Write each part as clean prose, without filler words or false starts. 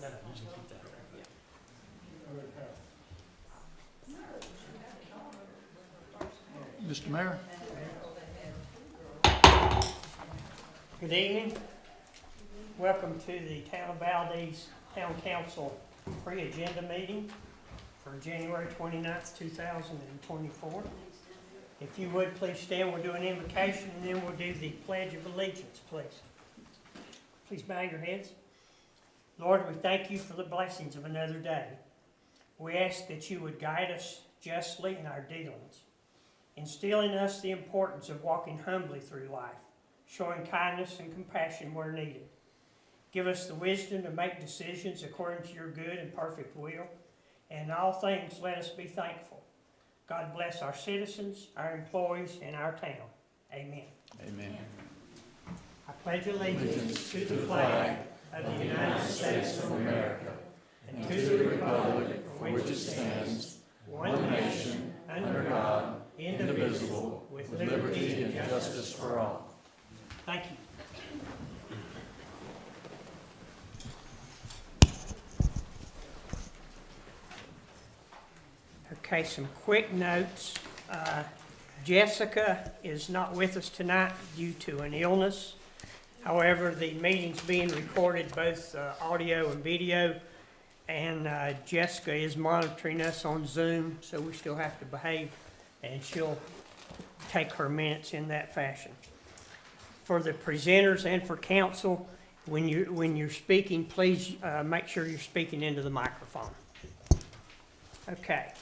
No, you can keep that there. Yeah. Mr. Mayor? Good evening. Welcome to the Town of Valdez Town Council pre-agenda meeting for January 29th, 2024. If you would, please stand. We'll do an invocation and then we'll do the Pledge of Allegiance, please. Please bow your heads. Lord, we thank you for the blessings of another day. We ask that you would guide us justly in our dealings, instill in us the importance of walking humbly through life, showing kindness and compassion where needed. Give us the wisdom to make decisions according to your good and perfect will. And in all things, let us be thankful. God bless our citizens, our employees, and our town. Amen. Amen. I pledge allegiance to the flag of the United States of America and to the republic for which it stands, one nation, under God, indivisible, with liberty and justice for all. Thank you. Okay, some quick notes. Jessica is not with us tonight due to an illness. However, the meeting's being recorded, both audio and video, and Jessica is monitoring us on Zoom, so we still have to behave, and she'll take her minutes in that fashion. For the presenters and for council, when you're speaking, please make sure you're speaking into the microphone. Okay.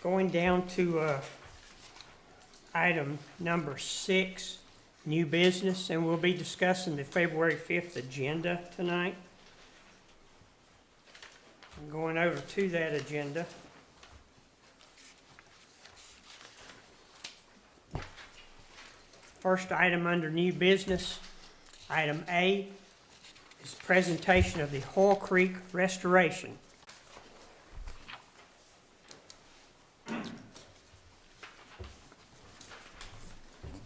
Going down to item number 6, new business, and we'll be discussing the February 5th agenda tonight. I'm going over to that agenda. First item under new business, item A, is presentation of the Hoyle Creek restoration.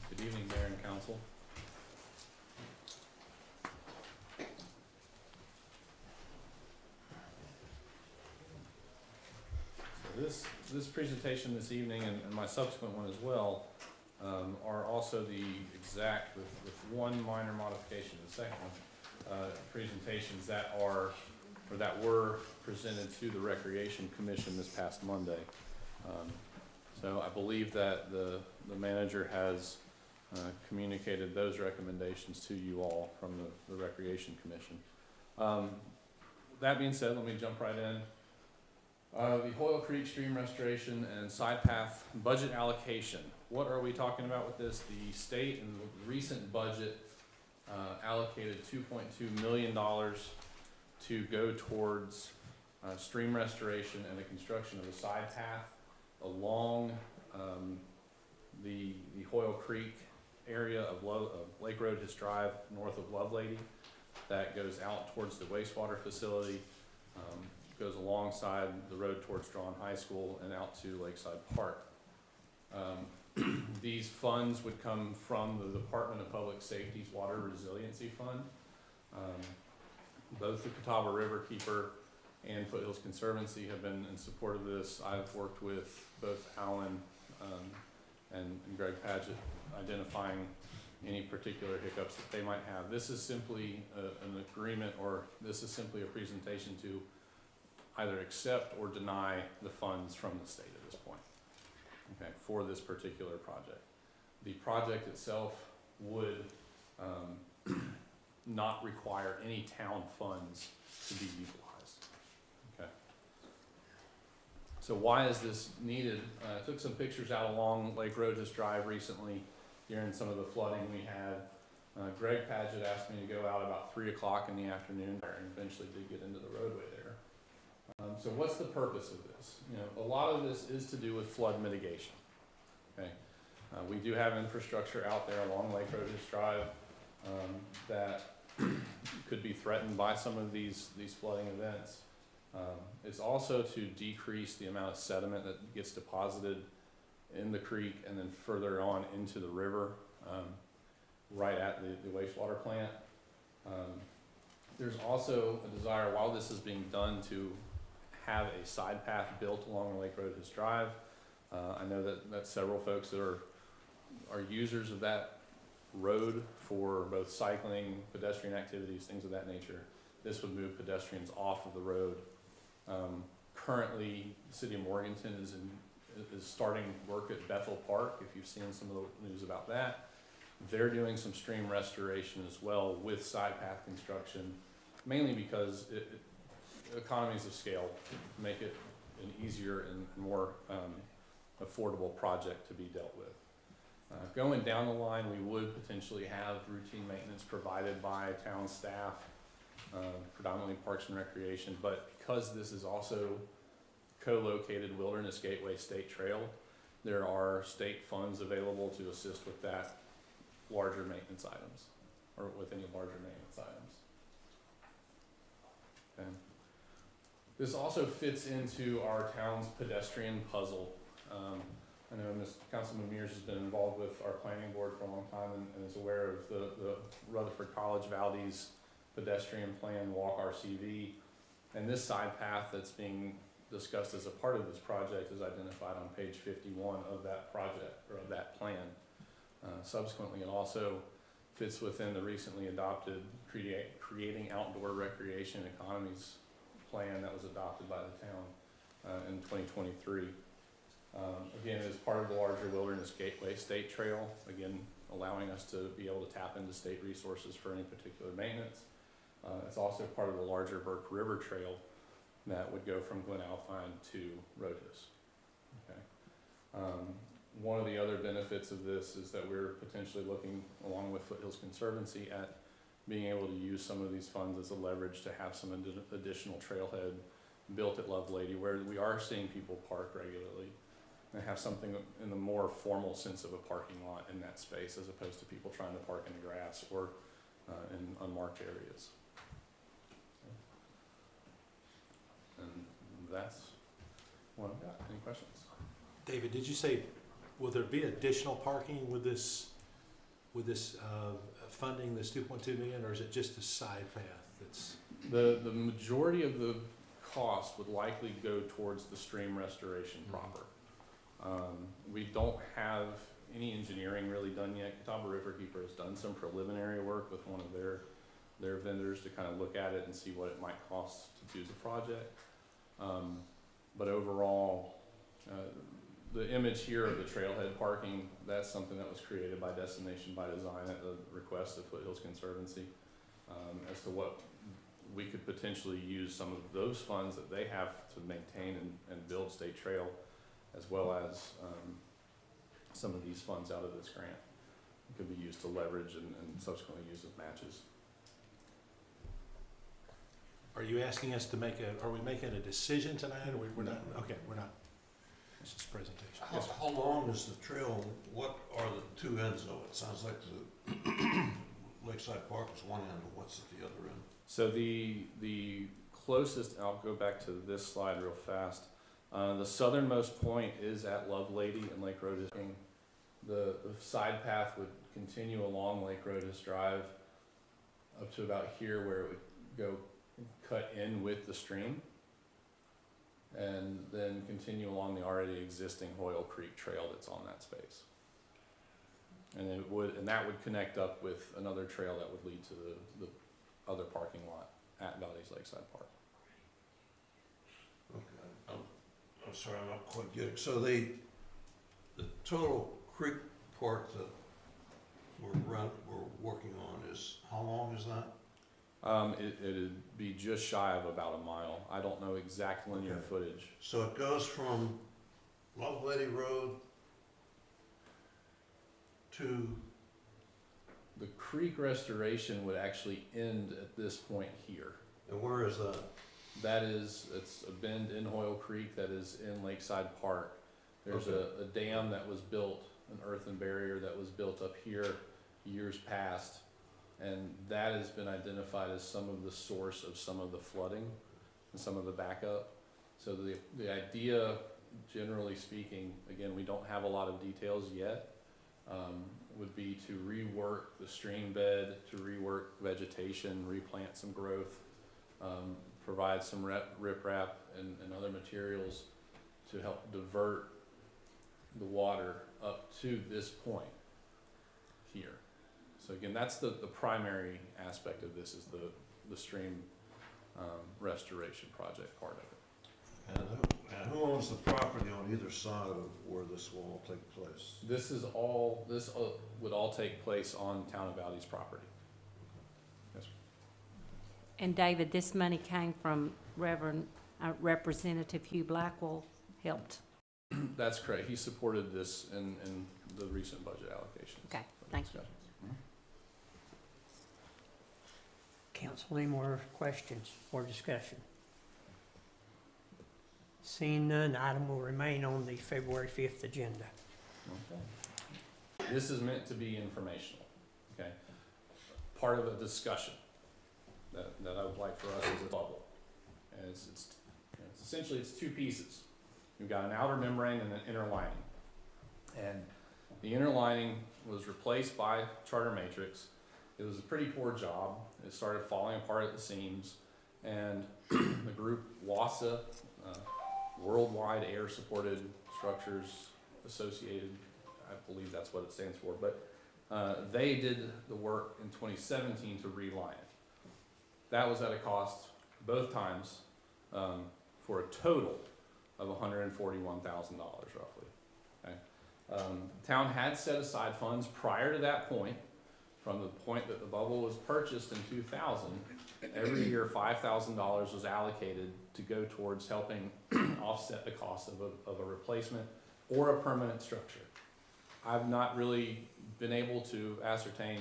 Good evening, Mayor and Council. So this presentation this evening and my subsequent one as well are also the exact, with one minor modification. The second one, presentations that were presented to the Recreation Commission this past Monday. So I believe that the manager has communicated those recommendations to you all from the Recreation Commission. That being said, let me jump right in. The Hoyle Creek stream restoration and side path budget allocation. What are we talking about with this? The state in the recent budget allocated $2.2 million to go towards stream restoration and the construction of a side path along the Hoyle Creek area of Lake Road His Drive north of Lovelady that goes out towards the wastewater facility, goes alongside the road towards Strawn High School and out to Lakeside Park. These funds would come from the Department of Public Safety's Water Resiliency Fund. Both the Catawba Riverkeeper and Foothills Conservancy have been in support of this. I've worked with both Alan and Greg Padgett identifying any particular hiccups that they might have. This is simply an agreement, or this is simply a presentation to either accept or deny the funds from the state at this point, okay, for this particular project. The project itself would not require any town funds to be utilized. Okay. So why is this needed? I took some pictures out along Lake Road His Drive recently during some of the flooding we had. Greg Padgett asked me to go out about 3 o'clock in the afternoon there, and eventually did get into the roadway there. So what's the purpose of this? You know, a lot of this is to do with flood mitigation. Okay, we do have infrastructure out there along Lake Road His Drive that could be threatened by some of these flooding events. It's also to decrease the amount of sediment that gets deposited in the creek and then further on into the river. right at the wastewater plant. There's also a desire, while this is being done, to have a side path built along Lake Roadhouse Drive. I know that several folks that are users of that road for both cycling, pedestrian activities, things of that nature. This would move pedestrians off of the road. Currently, the city of Morganton is starting work at Bethel Park, if you've seen some of the news about that. They're doing some stream restoration as well with side path construction, mainly because economies of scale make it an easier and more affordable project to be dealt with. Going down the line, we would potentially have routine maintenance provided by town staff, predominantly Parks and Recreation, but because this is also co-located Wilderness Gateway State Trail, there are state funds available to assist with that larger maintenance items, or with any larger maintenance items. Okay. This also fits into our town's pedestrian puzzle. I know Councilman Mears has been involved with our planning board for a long time and is aware of the Rutherford College Valdez pedestrian plan, Walk RCV, and this side path that's being discussed as a part of this project is identified on page 51 of that project, or of that plan. Subsequently, it also fits within the recently adopted Creating Outdoor Recreation Economies plan that was adopted by the town in 2023. Again, it is part of the larger Wilderness Gateway State Trail, again, allowing us to be able to tap into state resources for any particular maintenance. It's also part of the larger Burke River Trail that would go from Glen Alpine to Roadhouse. Okay. One of the other benefits of this is that we're potentially looking, along with Foothills Conservancy, at being able to use some of these funds as a leverage to have some additional trailhead built at Lovelady, where we are seeing people park regularly, and have something in the more formal sense of a parking lot in that space, as opposed to people trying to park in the grass or in unmarked areas. And that's what I've got. Any questions? David, did you say, will there be additional parking with this funding, this 2.2 million, or is it just a side path that's? The majority of the cost would likely go towards the stream restoration proper. We don't have any engineering really done yet. Catawba Riverkeeper has done some preliminary work with one of their vendors to kind of look at it and see what it might cost to do the project. But overall, the image here of the trailhead parking, that's something that was created by Destination by Design at the request of Foothills Conservancy, as to what we could potentially use some of those funds that they have to maintain and build State Trail, as well as some of these funds out of this grant. It could be used to leverage and subsequently used as matches. Are you asking us to are we making a decision tonight, or we're not? Okay, we're not. This is presentation. How long is the trail? What are the two ends of it? Sounds like the Lakeside Park is one end, but what's at the other end? So the closest, I'll go back to this slide real fast. The southernmost point is at Lovelady and Lake Roadhouse. The side path would continue along Lake Roadhouse Drive up to about here, where it would go cut in with the stream, and then continue along the already existing Hoyle Creek trail that's on that space. And that would connect up with another trail that would lead to the other parking lot at Valdez Lakeside Park. Okay, I'm sorry, I'm not quite getting. So the total creek part that we're working on is, how long is that? It'd be just shy of about a mile. I don't know exact linear footage. So it goes from Lovelady Road to? The creek restoration would actually end at this point here. And where is that? It's a bend in Hoyle Creek that is in Lakeside Park. There's a dam that was built, an earthen barrier that was built up here years past, and that has been identified as some of the source of some of the flooding and some of the backup. So the idea, generally speaking, again, we don't have a lot of details yet, would be to rework the stream bed, to rework vegetation, replant some growth, provide some riprap and other materials to help divert the water up to this point here. So again, that's the primary aspect of this, is the stream restoration project part of it. And who owns the property on either side of where this will all take place? This would all take place on Town of Valdez property. Yes, sir. And David, this money came from Representative Hugh Blackwell, helped. That's correct. He supported this in the recent budget allocation. Okay, thank you. Council, any more questions or discussion? Seeing none, the item will remain on the February 5th agenda. Okay. This is meant to be informational, okay? Part of a discussion that I would like for us as a bubble. And it's essentially, it's two pieces. You've got an outer membrane and an inner lining. And the inner lining was replaced by Charter Matrix. It was a pretty poor job. It started falling apart at the seams. And the group WASA, Worldwide Air Supported Structures Associated, I believe that's what it stands for, but they did the work in 2017 to reline it. That was at a cost, both times, for a total of $141,000 roughly. Okay? Town had set aside funds prior to that point. From the point that the bubble was purchased in 2000, every year $5,000 was allocated to go towards helping offset the cost of a replacement or a permanent structure. I've not really been able to ascertain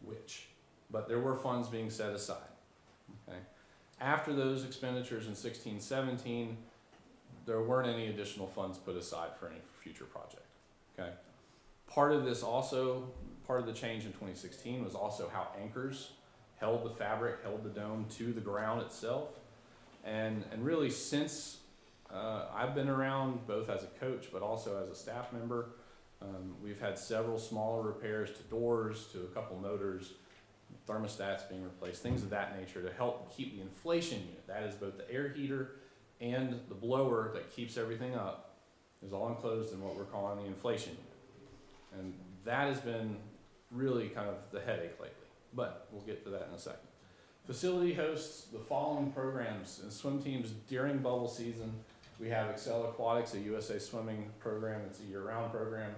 which, but there were funds being set aside. Okay? After those expenditures in 16-17, there weren't any additional funds put aside for any future project. Okay? Part of this also, part of the change in 2016 was also how anchors held the fabric, held the dome to the ground itself. And really since I've been around, both as a coach but also as a staff member, we've had several smaller repairs to doors, to a couple motors, thermostats being replaced, things of that nature to help keep the inflation unit, that is both the air heater and the blower that keeps everything up, is all enclosed in what we're calling the inflation unit. And that has been really kind of the headache lately, but we'll get to that in a second. Facility hosts the following programs and swim teams during bubble season. We have Excel Aquatics, a USA swimming program. It's a year-round program.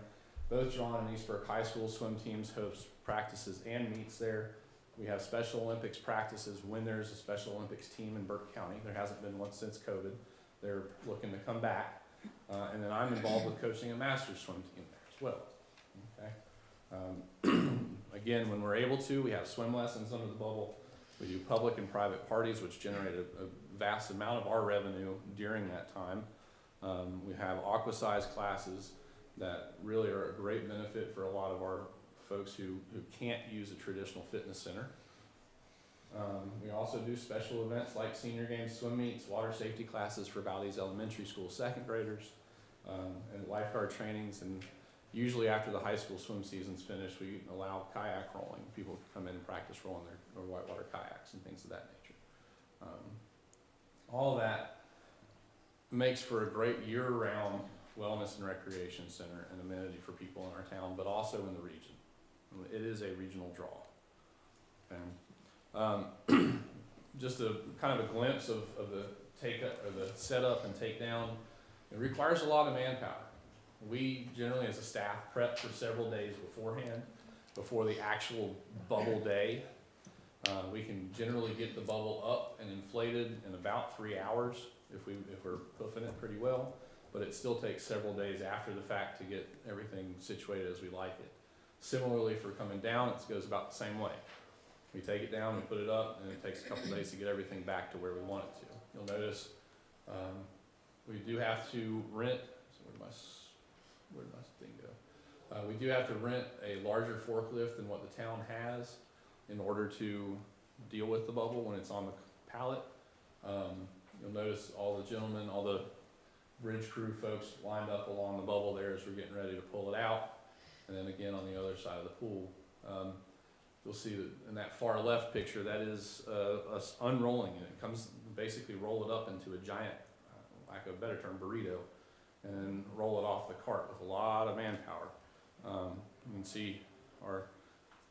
Both John and East Burke High School swim teams host practices and meets there. We have Special Olympics practices when there's a Special Olympics team in Burke County. There hasn't been one since COVID. They're looking to come back. And then I'm involved with coaching a master's swim team there as well. Okay. Again, when we're able to, we have swim lessons under the bubble. We do public and private parties, which generate a vast amount of our revenue during that time. We have aqua-size classes that really are a great benefit for a lot of our folks who can't use a traditional fitness center. We also do special events like senior games, swim meets, water safety classes for Valdez Elementary School second graders, and lifeguard trainings. And usually after the high school swim season's finished, we allow kayak rolling. People can come in and practice rolling their whitewater kayaks and things of that nature. All of that makes for a great year-round wellness and recreation center and amenity for people in our town, but also in the region. It is a regional draw. Okay. Just a kind of a glimpse of the take-up or the setup and takedown. It requires a lot of manpower. We generally, as a staff, prep for several days beforehand, before the actual bubble day. We can generally get the bubble up and inflated in about 3 hours if we're hoofing it pretty well, but it still takes several days after the fact to get everything situated as we like it. Similarly, for coming down, it goes about the same way. We take it down, we put it up, and it takes a couple days to get everything back to where we want it to. You'll notice we do have to rent, so where did my thing go? We do have to rent a larger forklift than what the town has in order to deal with the bubble when it's on the pallet. You'll notice all the gentlemen, all the bridge crew folks lined up along the bubble there as we're getting ready to pull it out. And then again, on the other side of the pool, you'll see that in that far left picture, that is us unrolling it. It comes, basically roll it up into a giant, lack of a better term, burrito, and then roll it off the cart with a lot of manpower. You can see our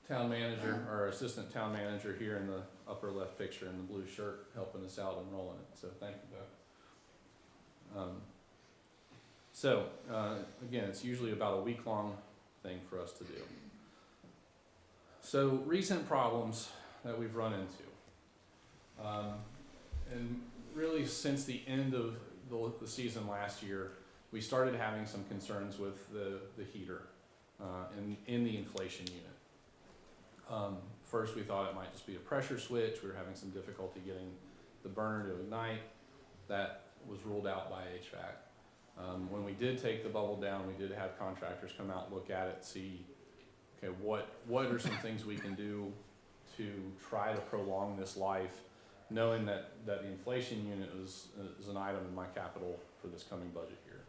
town manager, our assistant town manager here in the upper left picture in the blue shirt helping us out and rolling it. So thank you, Doug. Again, it's usually about a week-long thing for us to do. So recent problems that we've run into. And really since the end of the season last year, we started having some concerns with the heater in the inflation unit. First, we thought it might just be a pressure switch. We were having some difficulty getting the burner to ignite. That was ruled out by HVAC. When we did take the bubble down, we did have contractors come out, look at it, see, okay, what are some things we can do to try to prolong this life, knowing that the inflation unit is an item in my capital for this coming budget year.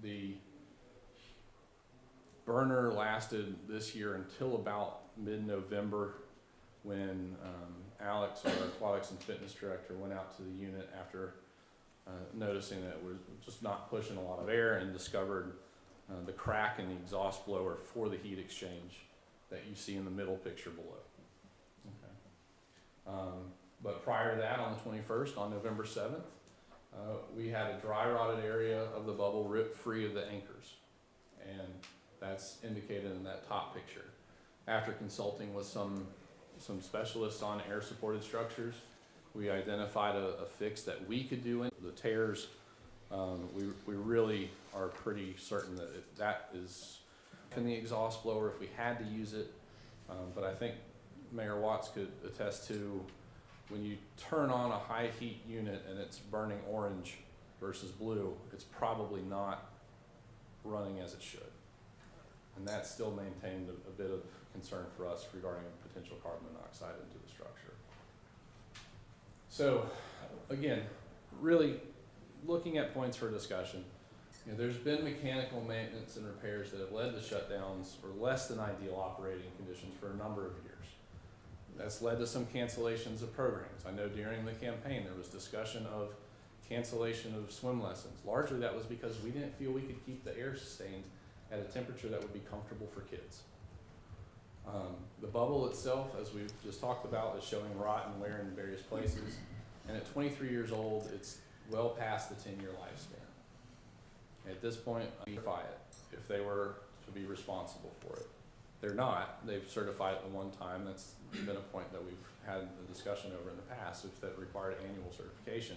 The burner lasted this year until about mid-November, when Alex, our aquatics and fitness director, went out to the unit after noticing that it was just not pushing a lot of air, and discovered the crack in the exhaust blower for the heat exchange that you see in the middle picture below. Okay. But prior to that, on the 21st, on November 7th, we had a dry rotted area of the bubble ripped free of the anchors, and that's indicated in that top picture. After consulting with some specialists on air supported structures, we identified a fix that we could do in the tears. We really are pretty certain that that is in the exhaust blower if we had to use it. But I think Mayor Watts could attest to, when you turn on a high heat unit and it's burning orange versus blue, it's probably not running as it should. And that still maintained a bit of concern for us regarding potential carbon monoxide into the structure. So again, really looking at points for discussion, there's been mechanical maintenance and repairs that have led to shutdowns or less than ideal operating conditions for a number of years. That's led to some cancellations of programs. I know during the campaign there was discussion of cancellation of swim lessons. Largely that was because we didn't feel we could keep the air sustained at a temperature that would be comfortable for kids. The bubble itself, as we've just talked about, is showing rot and wear in various places. And at 23 years old, it's well past the 10-year lifespan. At this point, I certify it if they were to be responsible for it. They're not. They've certified it one time. That's been a point that we've had a discussion over in the past, if that required annual certification.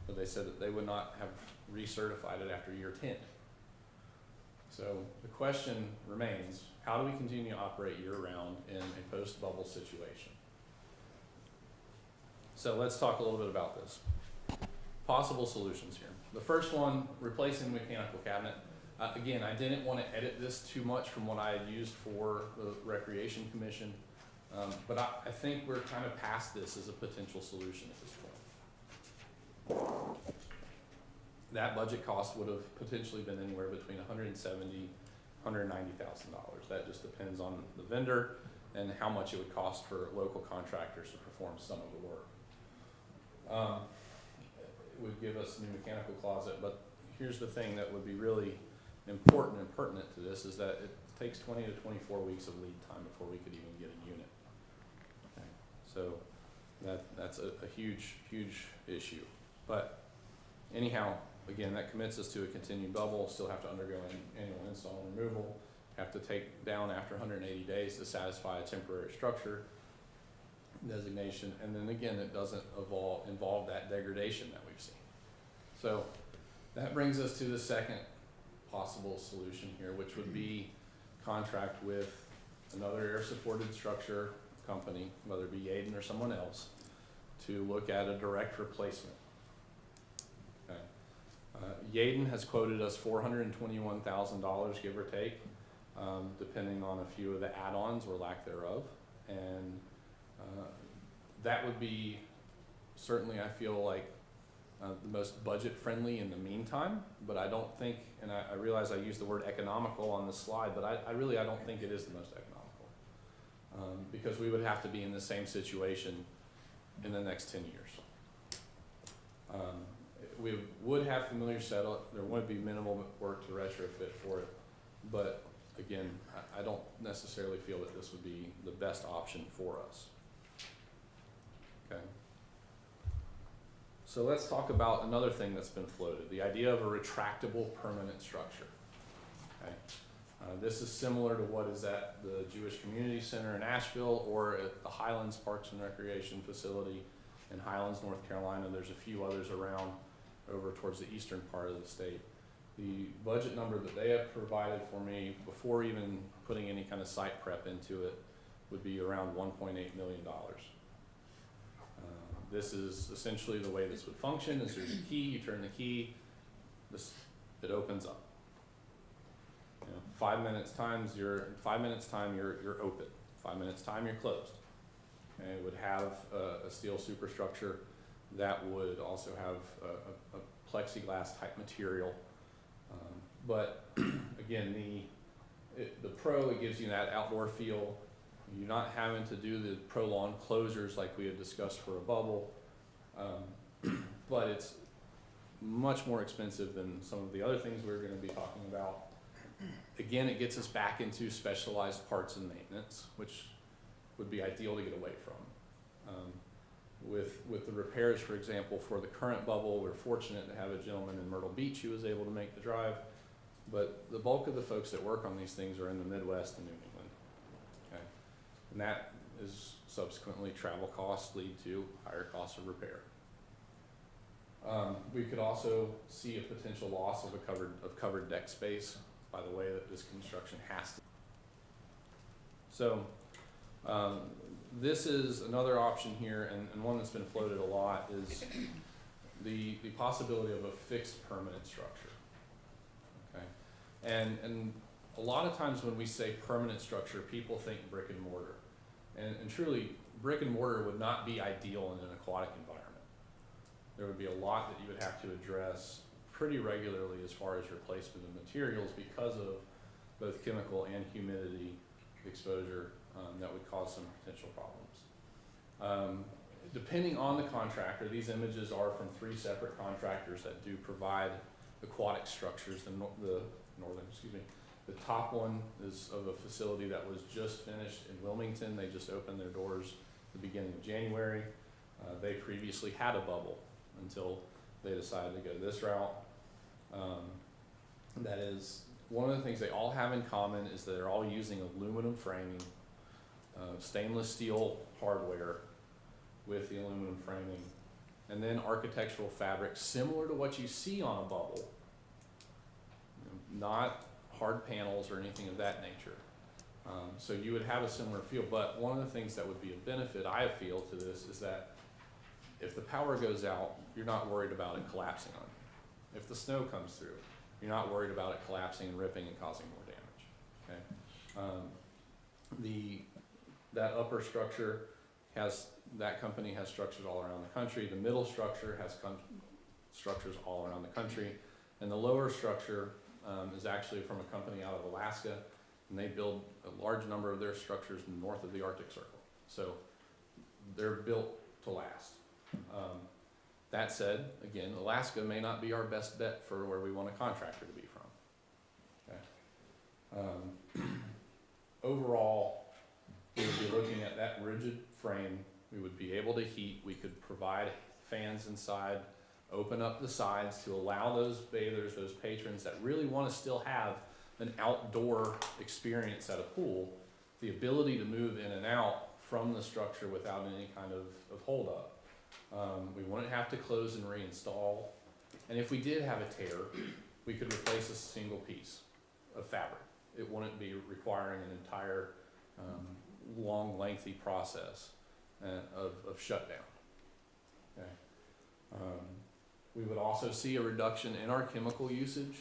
But they said that they would not have recertified it after year 10. So the question remains, how do we continue to operate year-round in a post-bubble situation? So let's talk a little bit about this. Possible solutions here. The first one, replacing the mechanical cabinet. Again, I didn't want to edit this too much from what I had used for the Recreation Commission, but I think we're kind of past this as a potential solution at this point. That budget cost would have potentially been anywhere between $170,000, $190,000. That just depends on the vendor and how much it would cost for local contractors to perform some of the work. It would give us a new mechanical closet, but here's the thing that would be really important and pertinent to this, is that it takes 20 to 24 weeks of lead time before we could even get a unit. Okay. So that's a huge, huge issue. But anyhow, again, that commits us to a continued bubble, still have to undergo an annual install and removal, have to take down after 180 days to satisfy a temporary structure designation, and then again, it doesn't involve that degradation that we've seen. So that brings us to the second possible solution here, which would be contract with another air-supported structure company, whether it be Yaden or someone else, to look at a direct replacement. Okay. Yaden has quoted us $421,000, give or take, depending on a few of the add-ons or lack thereof, and that would be certainly, I feel like, the most budget-friendly in the meantime, but I don't think, and I realize I used the word economical on this slide, but I really don't think it is the most economical. Because we would have to be in the same situation in the next 10 years. We would have familiar setup, there would be minimal work to retrofit for it, but again, I don't necessarily feel that this would be the best option for us. Okay. So let's talk about another thing that's been floated, the idea of a retractable permanent structure. Okay. This is similar to what is at the Jewish Community Center in Asheville or at the Highlands Parks and Recreation Facility in Highlands, North Carolina. There's a few others around over towards the eastern part of the state. The budget number that they have provided for me before even putting any kind of site prep into it would be around $1.8 million. This is essentially the way this would function. Is there's a key, you turn the key, it opens up. 5 minutes time you're open. 5 minutes time you're closed. And it would have a steel superstructure that would also have a plexiglass type material. But again, the Pro, it gives you that outdoor feel. You're not having to do the prolonged closures like we had discussed for a bubble, but it's much more expensive than some of the other things we're going to be talking about. Again, it gets us back into specialized parts and maintenance, which would be ideal to get away from. With the repairs, for example, for the current bubble, we're fortunate to have a gentleman in Myrtle Beach who was able to make the drive, but the bulk of the folks that work on these things are in the Midwest and New England. Okay. And that is subsequently travel costs lead to higher costs of repair. We could also see a potential loss of covered deck space by the way that this construction has to. So this is another option here, and one that's been floated a lot is the possibility of a fixed permanent structure. Okay, and a lot of times when we say permanent structure, people think brick and mortar, and truly brick and mortar would not be ideal in an aquatic environment. There would be a lot that you would have to address pretty regularly as far as replacement of materials because of both chemical and humidity exposure that would cause some potential problems. Depending on the contractor, these images are from 3 separate contractors that do provide aquatic structures. The top one is of a facility that was just finished in Wilmington. They just opened their doors at the beginning of January. They previously had a bubble until they decided to go this route. That is, one of the things they all have in common is that they're all using aluminum framing, stainless steel hardware with the aluminum framing, and then architectural fabric similar to what you see on a bubble, not hard panels or anything of that nature. So you would have a similar feel, but one of the things that would be a benefit, I feel, to this is that if the power goes out, you're not worried about it collapsing on you. If the snow comes through, you're not worried about it collapsing and ripping and causing more damage. Okay. That upper structure that company has structures all around the country. The middle structure has structures all around the country, and the lower structure is actually from a company out of Alaska, and they build a large number of their structures north of the Arctic Circle. So they're built to last. That said, again, Alaska may not be our best bet for where we want a contractor to be from. Okay. Overall, we would be looking at that rigid frame. We would be able to heat. We could provide fans inside, open up the sides to allow those bathers, those patrons that really want to still have an outdoor experience at a pool, the ability to move in and out from the structure without any kind of hold up. We wouldn't have to close and reinstall. And if we did have a tear, we could replace a single piece of fabric. It wouldn't be requiring an entire long, lengthy process of shutdown. Okay. We would also see a reduction in our chemical usage.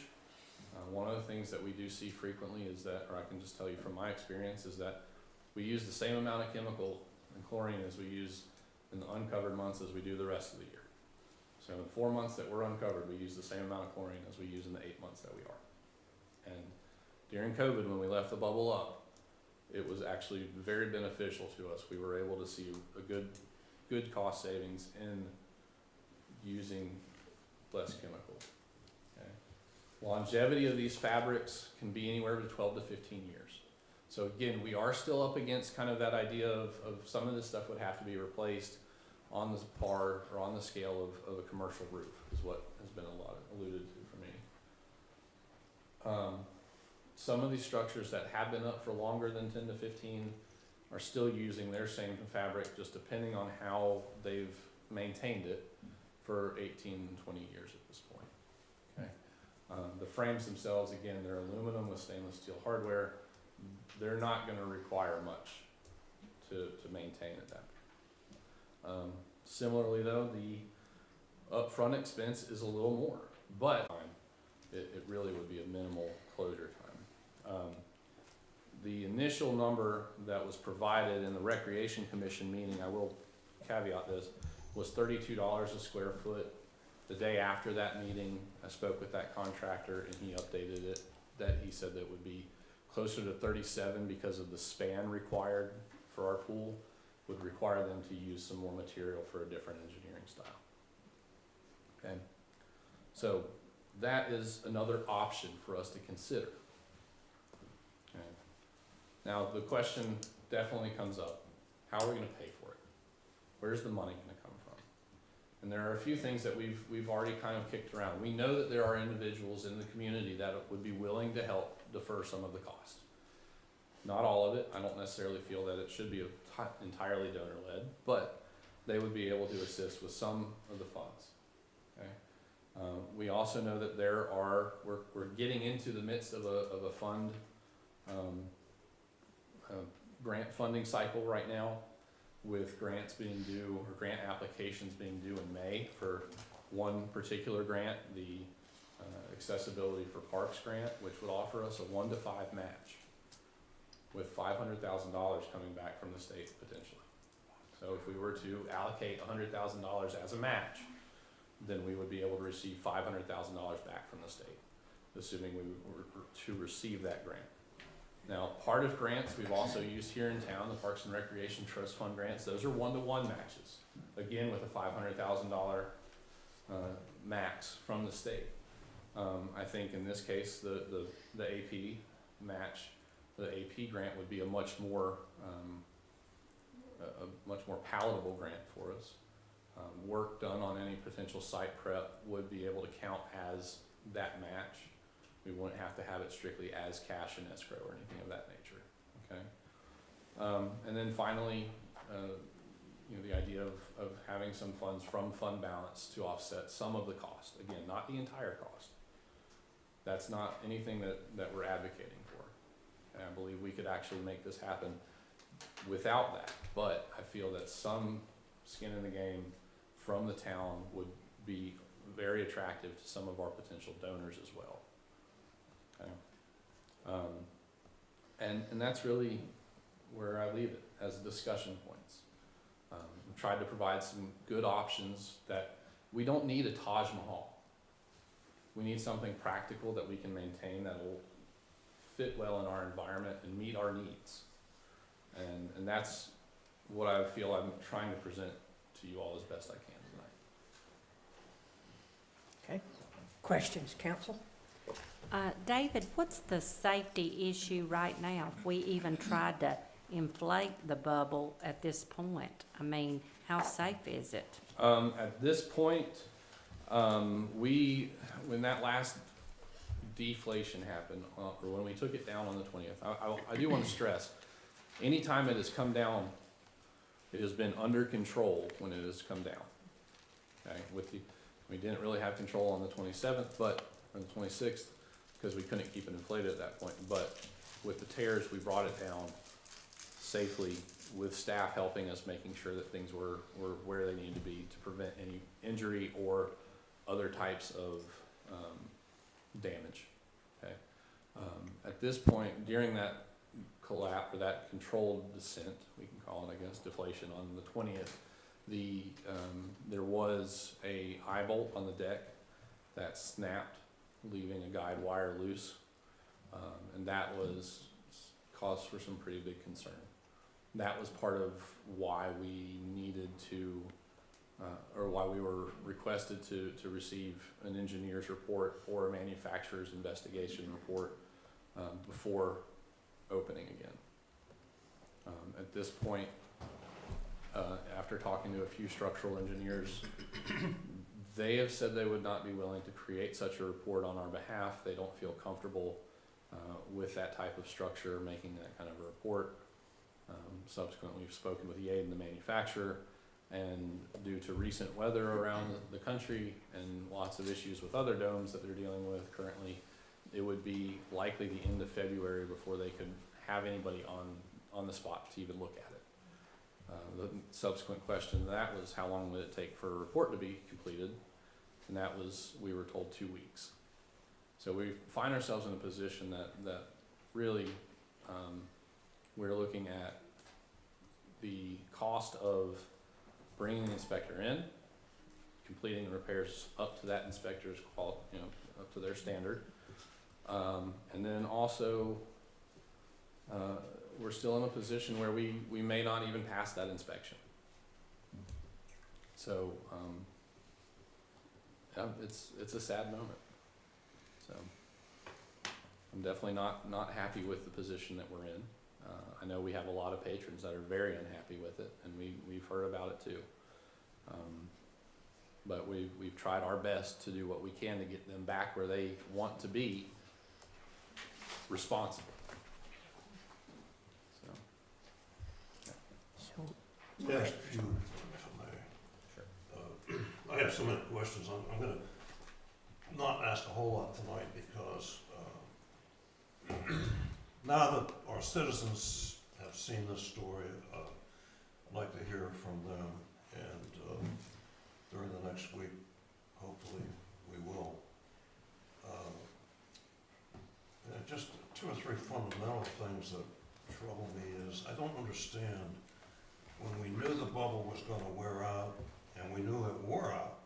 One of the things that we do see frequently is that, or I can just tell you from my experience, is that we use the same amount of chemical and chlorine as we use in the uncovered months as we do the rest of the year. So in 4 months that we're uncovered, we use the same amount of chlorine as we use in the 8 months that we are. And during COVID, when we left the bubble up, it was actually very beneficial to us. We were able to see a good cost savings in using less chemical. Okay. Longevity of these fabrics can be anywhere between 12 to 15 years. So again, we are still up against kind of that idea of some of this stuff would have to be replaced on the par or on the scale of a commercial roof, is what has been a lot alluded to for me. Some of these structures that have been up for longer than 10 to 15 are still using their same fabric, just depending on how they've maintained it for 18, 20 years at this point. Okay. The frames themselves, again, they're aluminum with stainless steel hardware. They're not going to require much to maintain at that point. Similarly though, the upfront expense is a little more, but it really would be a minimal closure time. The initial number that was provided in the Recreation Commission meeting, I will caveat this, was $32 a square foot. The day after that meeting, I spoke with that contractor and he updated it, that he said that would be closer to 37 because of the span required for our pool would require them to use some more material for a different engineering style. Okay, so that is another option for us to consider. Okay. Now the question definitely comes up, how are we going to pay for it? Where's the money going to come from? And there are a few things that we've already kind of kicked around. We know that there are individuals in the community that would be willing to help defer some of the cost. Not all of it. I don't necessarily feel that it should be entirely donor-led, but they would be able to assist with some of the funds. Okay. We also know that we're getting into the midst of a fund grant funding cycle right now, with grants being due, or grant applications being due in May for one particular grant, the Accessibility for Parks grant, which would offer us a 1 to 5 match, with $500,000 coming back from the state potentially. So if we were to allocate $100,000 as a match, then we would be able to receive $500,000 back from the state, assuming we were to receive that grant. Now, part of grants we've also used here in town, the Parks and Recreation Trust Fund grants, those are 1-to-1 matches, again with a $500,000 max from the state. I think in this case, the AP match, the AP grant would be a much more palatable grant for us. Work done on any potential site prep would be able to count as that match. We wouldn't have to have it strictly as cash and escrow or anything of that nature. Okay. And then finally, the idea of having some funds from fund balance to offset some of the cost. Again, not the entire cost. That's not anything that we're advocating for. And I believe we could actually make this happen without that. But I feel that some skin in the game from the town would be very attractive to some of our potential donors as well. Okay. And that's really where I leave it as discussion points. I've tried to provide some good options that we don't need a Taj Mahal. We need something practical that we can maintain that will fit well in our environment and meet our needs. And that's what I feel I'm trying to present to you all as best I can tonight. Okay, questions, council? David, what's the safety issue right now if we even tried to inflate the bubble at this point? I mean, how safe is it? At this point, when that last deflation happened, or when we took it down on the 20th, I do want to stress, anytime it has come down, it has been under control when it has come down. Okay, we didn't really have control on the 27th, or the 26th, because we couldn't keep it inflated at that point. But with the tears, we brought it down safely, with staff helping us, making sure that things were where they needed to be to prevent any injury or other types of damage. Okay. At this point, during that collapse, or that controlled descent, we can call it, I guess, deflation on the 20th, There was a eye bolt on the deck that snapped, leaving a guide wire loose, and that was cause for some pretty big concern. That was part of why we needed to, or why we were requested to receive an engineer's report or a manufacturer's investigation report before opening again. At this point, after talking to a few structural engineers, they have said they would not be willing to create such a report on our behalf. They don't feel comfortable with that type of structure making that kind of a report. Subsequently, we've spoken with Yade and the manufacturer, and due to recent weather around the country and lots of issues with other domes that they're dealing with currently, it would be likely the end of February before they could have anybody on the spot to even look at it. The subsequent question to that was, how long would it take for a report to be completed? And that was, we were told, 2 weeks. So we find ourselves in a position that really we're looking at the cost of bringing the inspector in, completing the repairs up to that inspector's up to their standard, and then also we're still in a position where we may not even pass that inspection. So it's a sad moment. So I'm definitely not happy with the position that we're in. I know we have a lot of patrons that are very unhappy with it, and we've heard about it too. But we've tried our best to do what we can to get them back where they want to be, responsible. Yeah, a few, if I may. Sure. I have so many questions. I'm going to not ask a whole lot tonight because now that our citizens have seen this story, I'd like to hear from them, and during the next week, hopefully, we will. And just 2 or 3 fundamental things that trouble me is I don't understand. When we knew the bubble was going to wear out, and we knew it wore out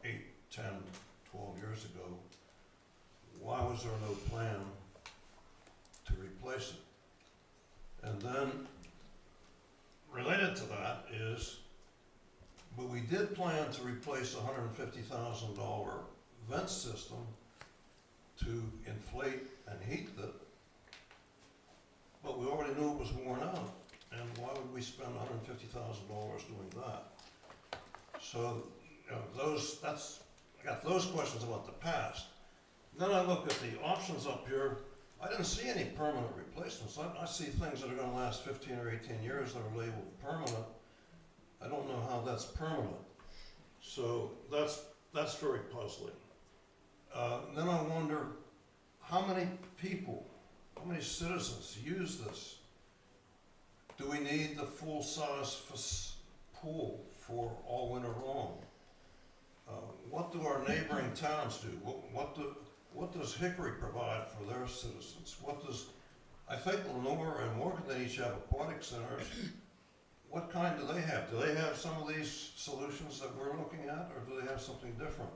8, 10, 12 years ago, why was there no plan to replace it? And then, related to that is, but we did plan to replace a $150,000 vent system to inflate and heat it, but we already knew it was worn out. And why would we spend $150,000 doing that? So, I got those questions about the past. Then I look at the options up here. I didn't see any permanent replacements. I see things that are going to last 15 or 18 years that are labeled permanent. I don't know how that's permanent. So that's very puzzling. Then I wonder how many people, how many citizens use this? Do we need the full-size pool for all winter long? What do our neighboring towns do? What does Hickory provide for their citizens? I think Lenore and Morgan, they each have aquatic centers. What kind do they have? Do they have some of these solutions that we're looking at, or do they have something different?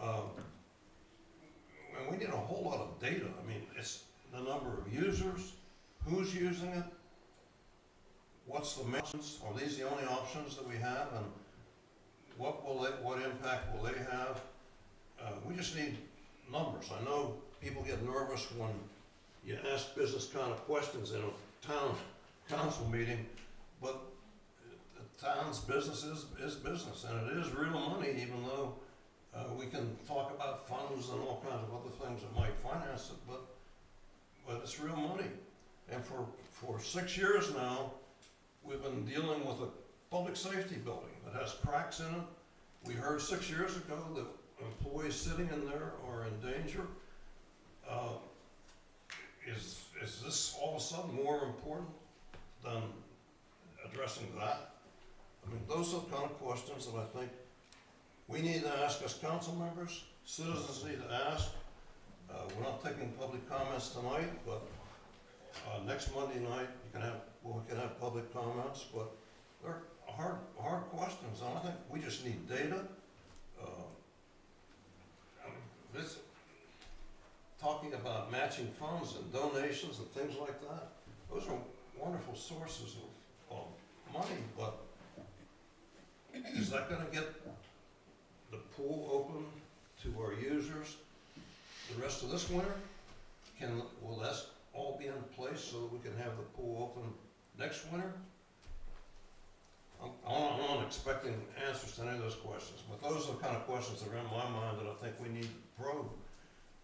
And we need a whole lot of data. I mean, it's the number of users, who's using it, what's the options? Are these the only options that we have, and what impact will they have? We just need numbers. I know people get nervous when you ask business kind of questions in a town council meeting, but the town's business is business, and it is real money, even though we can talk about funds and all kinds of other things that might finance it, but it's real money. And for 6 years now, we've been dealing with a public safety building that has cracks in it. We heard 6 years ago that employees sitting in there are in danger. Is this all of a sudden more important than addressing that? I mean, those are the kind of questions that I think we need to ask as council members, citizens need to ask. We're not taking public comments tonight, but next Monday night we can have public comments. But there are hard questions, and I think we just need data. This, talking about matching funds and donations and things like that, those are wonderful sources of money, but is that gonna get the pool open to our users the rest of this winter? Will that all be in place so that we can have the pool open next winter? I'm not expecting answers to any of those questions, but those are the kind of questions that are in my mind that I think we need to probe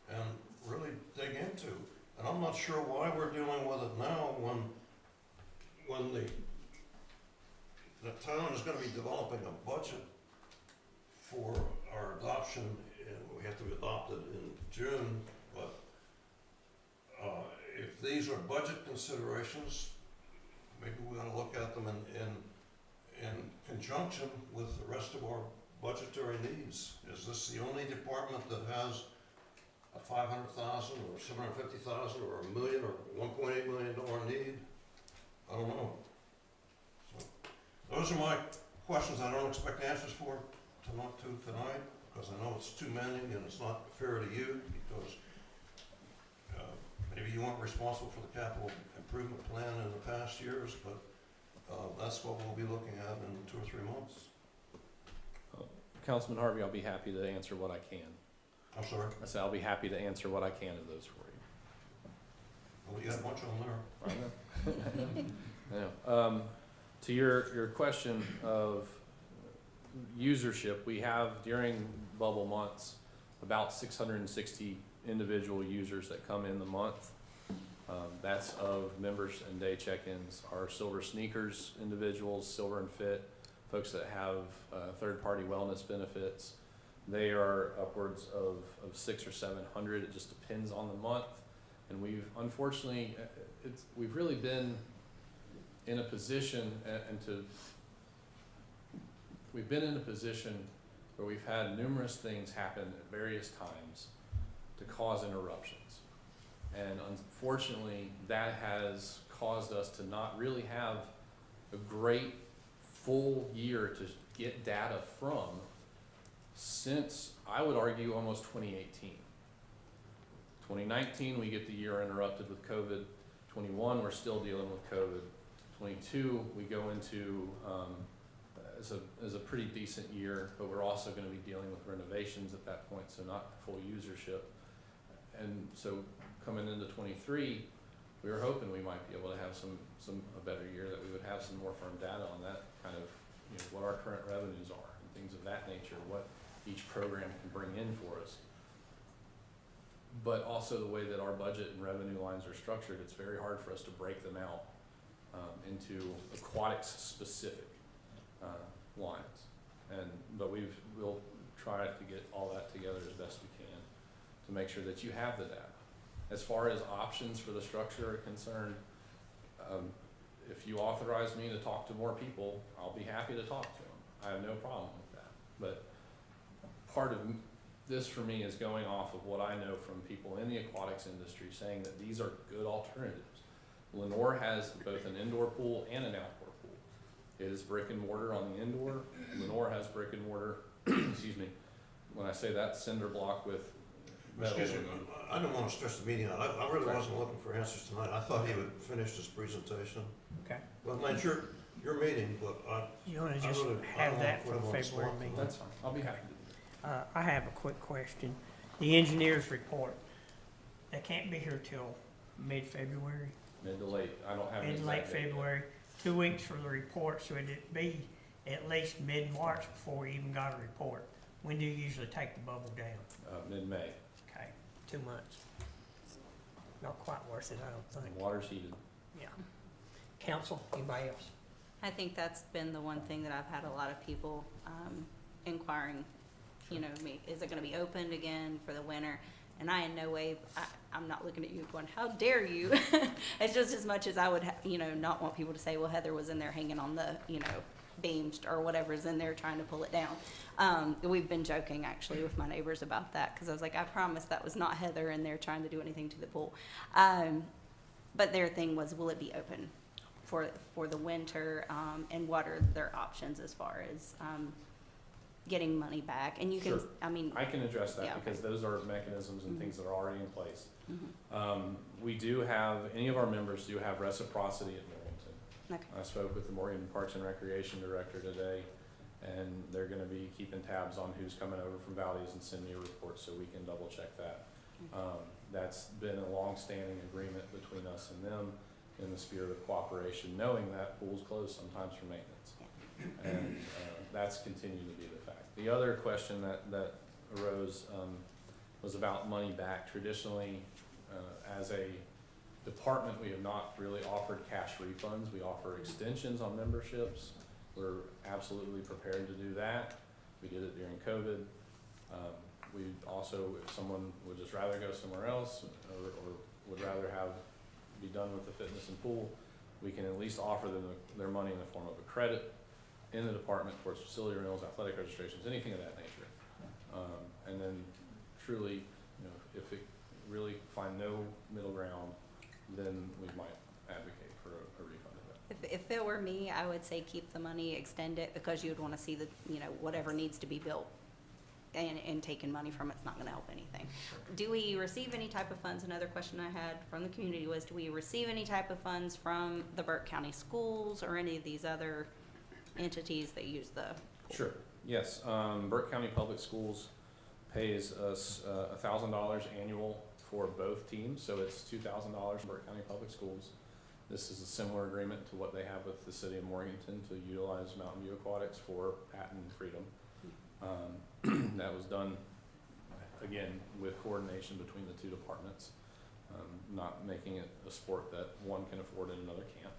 and really dig into. And I'm not sure why we're dealing with it now when the town is gonna be developing a budget for our adoption, and we have to adopt it in June, but if these are budget considerations, maybe we ought to look at them in conjunction with the rest of our budgetary needs. Is this the only department that has a $500,000 or $750,000 or $1 million or $1.8 million need? I don't know. So those are my questions I don't expect answers for tonight, because I know it's too many and it's not fair to you, because maybe you weren't responsible for the capital improvement plan in the past years, but that's what we'll be looking at in 2 or 3 months. Councilman Harvey, I'll be happy to answer what I can. I'm sorry? I said I'll be happy to answer what I can of those for you. Well, you got a bunch on there. I know. To your question of usership, we have during bubble months about 660 individual users that come in the month. That's of members and day check-ins. Our silver sneakers individuals, silver and fit, folks that have third-party wellness benefits, they are upwards of 600 or 700. It just depends on the month. And we've unfortunately, we've really been in a position we've been in a position where we've had numerous things happen at various times to cause interruptions. And unfortunately, that has caused us to not really have a great full year to get data from since, I would argue, almost 2018. 2019, we get the year interrupted with COVID. 21, we're still dealing with COVID. 22, we go into as a pretty decent year, but we're also going to be dealing with renovations at that point, so not full usership. And so coming into 23, we were hoping we might be able to have a better year, that we would have some more firm data on that kind of, what our current revenues are and things of that nature, what each program can bring in for us. But also the way that our budget and revenue lines are structured, it's very hard for us to break them out into Aquatic's specific lines. But we'll try to get all that together as best we can to make sure that you have the data. As far as options for the structure are concerned, if you authorize me to talk to more people, I'll be happy to talk to them. I have no problem with that. But part of this for me is going off of what I know from people in the aquatics industry saying that these are good alternatives. Lenore has both an indoor pool and an outdoor pool. It is brick and mortar on the indoor. Lenore has brick and mortar, excuse me, when I say that, cinder block with metal. Excuse me, I don't want to stress the meeting out. I really wasn't looking for answers tonight. I thought he would finish his presentation. Okay. Well, man, your meeting, but You wanna I just really- I have don't that for wanna the put him on the February spot meeting? That's fine, I'll be happy to do that. I have a quick question. The engineer's report, they can't be here till mid-February, Mid to late, I don't have an mid-late exact date yet. February, 2 weeks for the report, so it'd be at least mid-March before we even got a report. When do you usually take the bubble down? Mid-May, Okay, 2 months. Not quite worth it, I don't think. water's heated. Yeah. Council, anybody else? I think that's been the one thing that I've had a lot of people inquiring, me, is it gonna be opened again for the winter? And I in no way, I'm not looking at you going, how dare you? It's just as much as I would, not want people to say, well, Heather was in there hanging on the, beams or whatever's in there trying to pull it down. We've been joking actually with my neighbors about that, because I was like, I promise that was not Heather in there trying to do anything to the pool. But their thing was, will it be open? for the winter, and what are their options as far as, getting money back? And you can, Sure. I mean, I can address Yeah, that because those are mechanisms and things that are already in place. mhm, We do have, any of our members do have reciprocity at Morganton. okay, I spoke with the Morganton Parks and Recreation Director today, and they're gonna be keeping tabs on who's coming over from Valdez and send me a report so we can double check that. That's been a long-standing agreement between us and them in the spirit of cooperation, knowing that pools close sometimes for maintenance. And that's continued to be the fact. The other question that arose was about money back. Traditionally, as a department, we have not really offered cash refunds. We offer extensions on memberships. We're absolutely prepared to do that. We did it during COVID. We also, if someone would just rather go somewhere else or would rather be done with the fitness and pool, we can at least offer them their money in the form of a credit in the department towards facility renewals, athletic registrations, anything of that nature. And then truly, if it really find no middle ground, then we might advocate for a refund of that. if it were me, I would say keep the money, extend it, because you would wanna see the, whatever needs to be built. And taking money from it's not gonna help anything. Do we receive any type of funds? Another question I had from the community was, do we receive any type of funds from the Burke County Schools or any of these other entities that use the pool? Sure, yes. Burke County Public Schools pays us $1,000 annual for both teams, so it's $2,000 from Burke County Public Schools. This is a similar agreement to what they have with the city of Morganton to utilize Mountain View Aquatics for Patton and Freedom. That was done, again, with coordination between the two departments, not making it a sport that one can afford and another can't.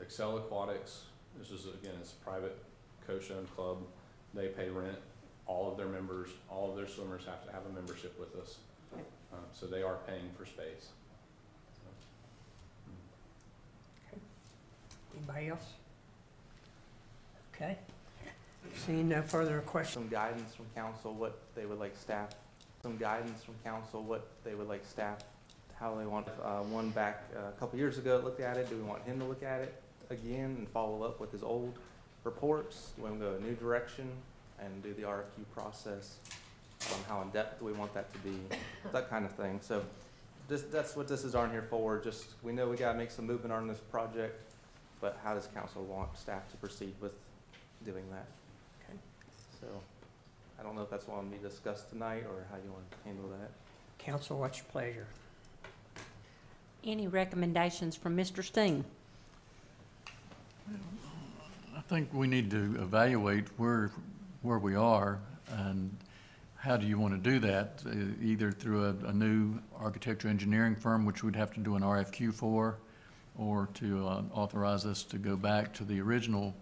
Excel Aquatics, this is, again, it's a private coach-owned club. They pay rent. All of their members, all of their swimmers have to have a membership with us. So they are paying for space. Anybody else? Okay. Seeing no further questions. Some guidance from council, what they would like staff, how they want, one back a couple years ago looked at it, do we want him to look at it again and follow up with his old reports? Do we want to go a new direction and do the RFQ process? How in-depth do we want that to be? That kind of thing. So that's what this is on here for. Just, we know we gotta make some movement on this project, but how does council want staff to proceed with doing that? Okay. So, I don't know if that's what we discussed tonight or how you want to handle that. Council, what's your pleasure? Any recommendations from Mr. Steen? I think we need to evaluate where we are and how do you want to do that, either through a new architecture engineering firm, which we'd have to do an RFQ for, or to authorize us to go back to the original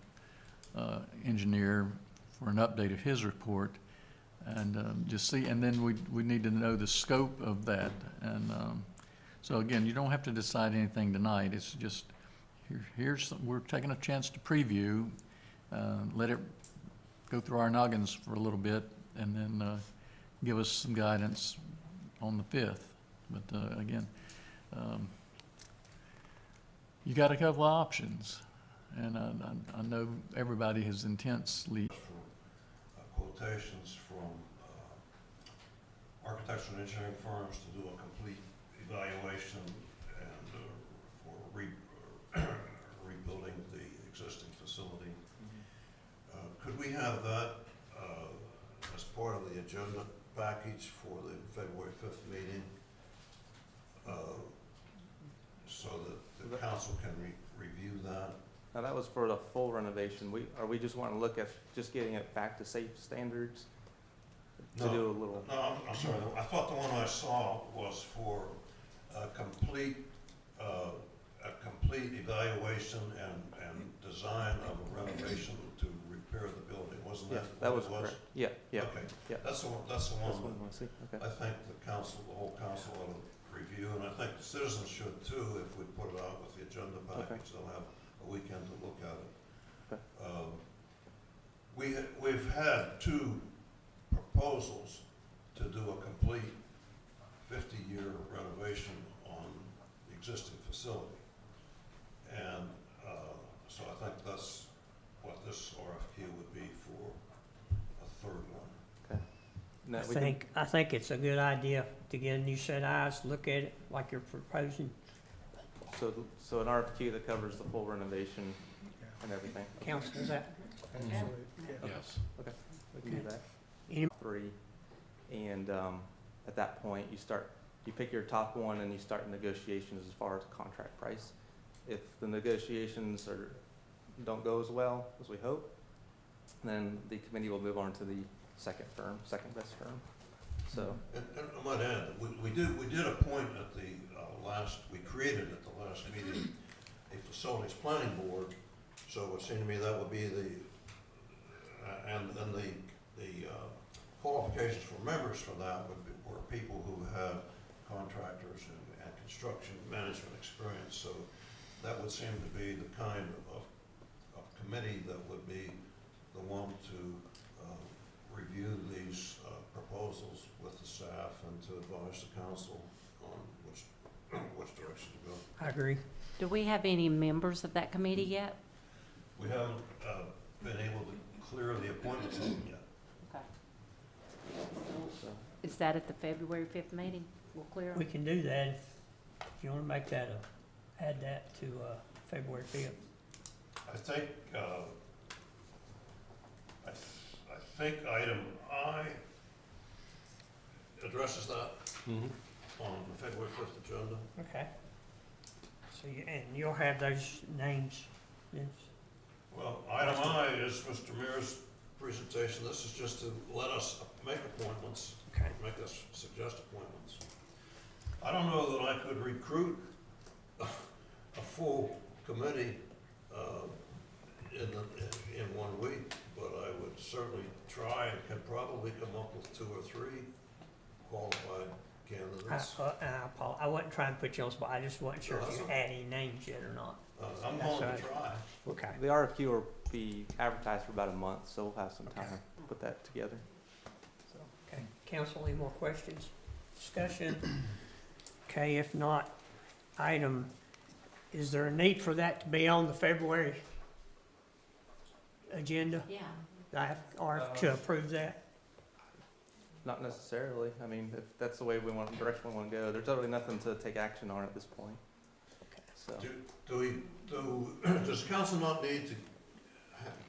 engineer for an update of his report and just see, and then we need to know the scope of that. And so again, you don't have to decide anything tonight. It's just, we're taking a chance to preview, let it go through our noggins for a little bit, and then give us some guidance on the 5th. But again, you got a couple of options, and I know everybody has intensely. Quotations from architectural and engineering firms to do a complete evaluation and for rebuilding the existing facility. Could we have that as part of the agenda package for the February 5th meeting, so that the council can review that? Now, that was for the full renovation. We just want to look at just getting it back to safe standards to No, do a little. No, I'm sorry. I thought the one I saw was for a complete evaluation and design of a renovation to repair the building. Wasn't Yeah, that that what was it was? correct. Yeah, yeah, Okay. yeah. That's the one That's what I want to see. Okay. I think the whole council ought to review, and I think the citizens should too, if we put it out with the agenda package. They'll have a weekend to look at it. Okay. We've had 2 proposals to do a complete 50-year renovation on existing facility. And so I think that's what this RFQ would be for a third one. No, we can- I think it's a good idea to get a new set of eyes, look at it like you're proposing. So an RFQ that covers the full renovation and everything. Council, is that? Yes. Okay, we can do that. Any- 3, and at that point, you pick your top one and you start negotiations as far as contract price. If the negotiations don't go as well as we hope, then the committee will move on to the second best firm. So, And I might add, that we did appoint at the we created at the last meeting a facilities planning board, so it would seem to me that would be and the qualifications for members for that were people who have contractors and construction management experience, so that would seem to be the kind of committee that would be the one to review these proposals with the staff and to advise the council on which direction to go. I agree. Do we have any members of that committee yet? We haven't been able to clear the appointments yet. Okay. so Is that at the February 5th meeting? We'll clear We them? can do that if you want to make that add that to February 5th. I think item I addresses that on the February 5th agenda. Okay. So and you'll have those names, yes? Well, item I is Mr. Mears' presentation. This is just to let us make appointments, Okay. make us suggest appointments. I don't know that I could recruit a full committee in 1 week, but I would certainly try and can probably come up with 2 or 3 qualified candidates. I wasn't trying to put you on the spot, I just wasn't sure No, if you that's had any names yet or not. I'm That's willing right. to try. Okay. the RFQ will be advertised for about a month, so we'll have some time to put that together. So, Okay. Council, any more questions? Discussion? Okay, if not, is there a need for that to be on the February agenda? Yeah. Or to approve that? not necessarily. I mean, if that's the way direction we want to go, there's really nothing to take action on at this point. So. Does council not need to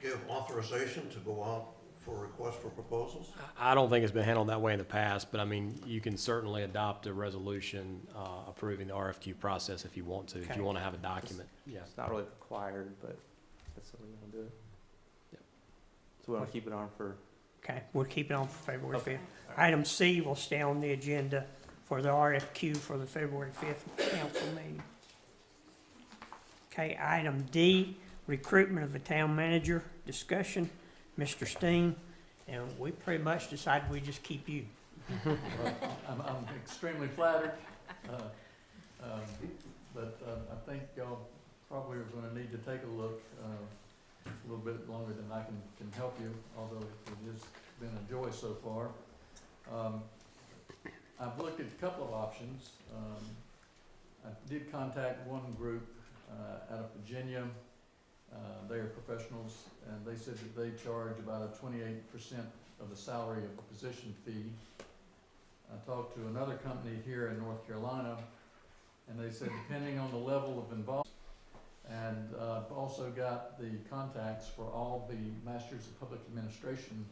give authorization to go out for requests for proposals? I don't think it's been handled that way in the past, but I mean, you can certainly adopt a resolution approving the RFQ process if you want to, if Okay. you want to have a document, yeah. It's not really required, but that's the way we want to do it. Yep. So we want to keep it on for, Okay, we'll keep it on for February Okay. 5th. Item C will stay on the agenda for the RFQ for the February 5th council meeting. Okay, item D, recruitment of a town manager, discussion, Mr. Steen, and we pretty much decided we just keep you. I'm extremely flattered, but I think y'all probably are gonna need to take a look, a little bit longer than I can help you, although it has been a joy so far. I've looked at a couple of options. I did contact one group out of Virginia. They are professionals, and they said that they charge about a 28% of the salary of the position fee. I talked to another company here in North Carolina, and they said depending on the level of involvement, and I've also got the contacts for all the Masters of Public Administration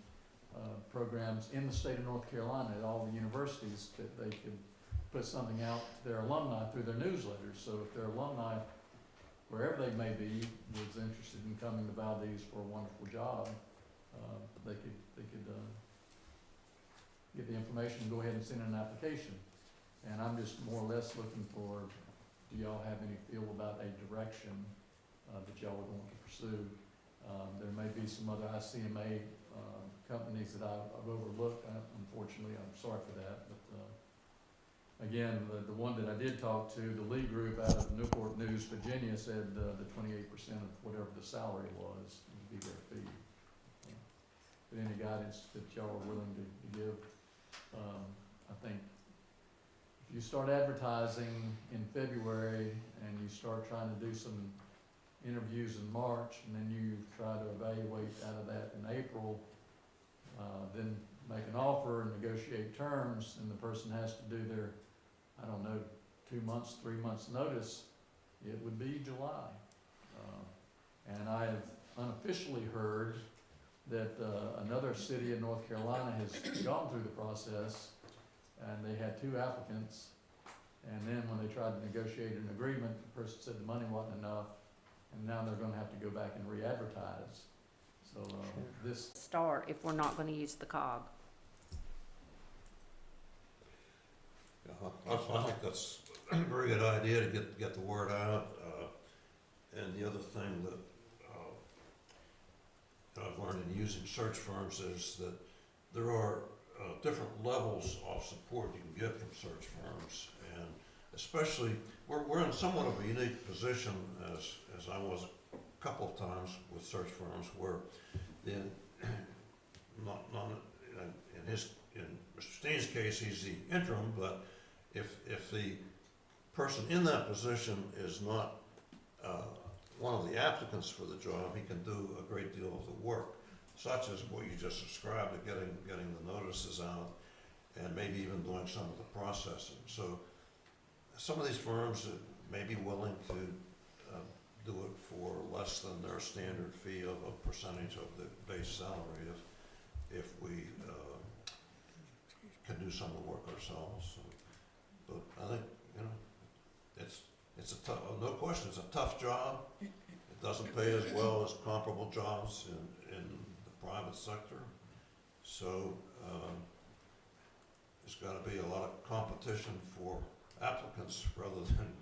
programs in the state of North Carolina at all the universities, that they could put something out to their alumni through their newsletters. So if their alumni, wherever they may be, was interested in coming to Valdez for a wonderful job, they could get the information and go ahead and send in an application. And I'm just more or less looking for, do y'all have any feel about a direction that y'all would want to pursue? There may be some other ICMA companies that I've overlooked. Unfortunately, I'm sorry for that. But again, the one that I did talk to, the Lee Group out of Newport News, Virginia, said the 28% of whatever the salary was would be their fee. But any guidance that y'all are willing to give, I think if if you start advertising in February and you start trying to do some interviews in March, and then you try to evaluate out of that in April, then make an offer and negotiate terms, and the person has to do their, I don't know, 2 months, 3 months notice, it would be July. And I have unofficially heard that another city in North Carolina has gone through the process, and they had 2 applicants, and then when they tried to negotiate an agreement, the person said the money wasn't enough, and now they're gonna have to go back and re-advertise. So, this, Start if we're not gonna use the cog. I think that's a very good idea to get the word out. And the other thing that I've learned in using search firms is that there are different levels of support you can get from search firms. And especially, we're in somewhat of a unique position as I was a couple of times with search firms where in Mr. Steen's case, he's the interim, but if the person in that position is not one of the applicants for the job, he can do a great deal of the work, such as what you just described, of getting the notices out and maybe even doing some of the processing. So some of these firms may be willing to do it for less than their standard fee of a percentage of the base salary if we can do some of the work ourselves. So, but I think, it's a tough, no question, it's a tough job. It doesn't pay as well as comparable jobs in the private sector. So there's got to be a lot of competition for applicants rather than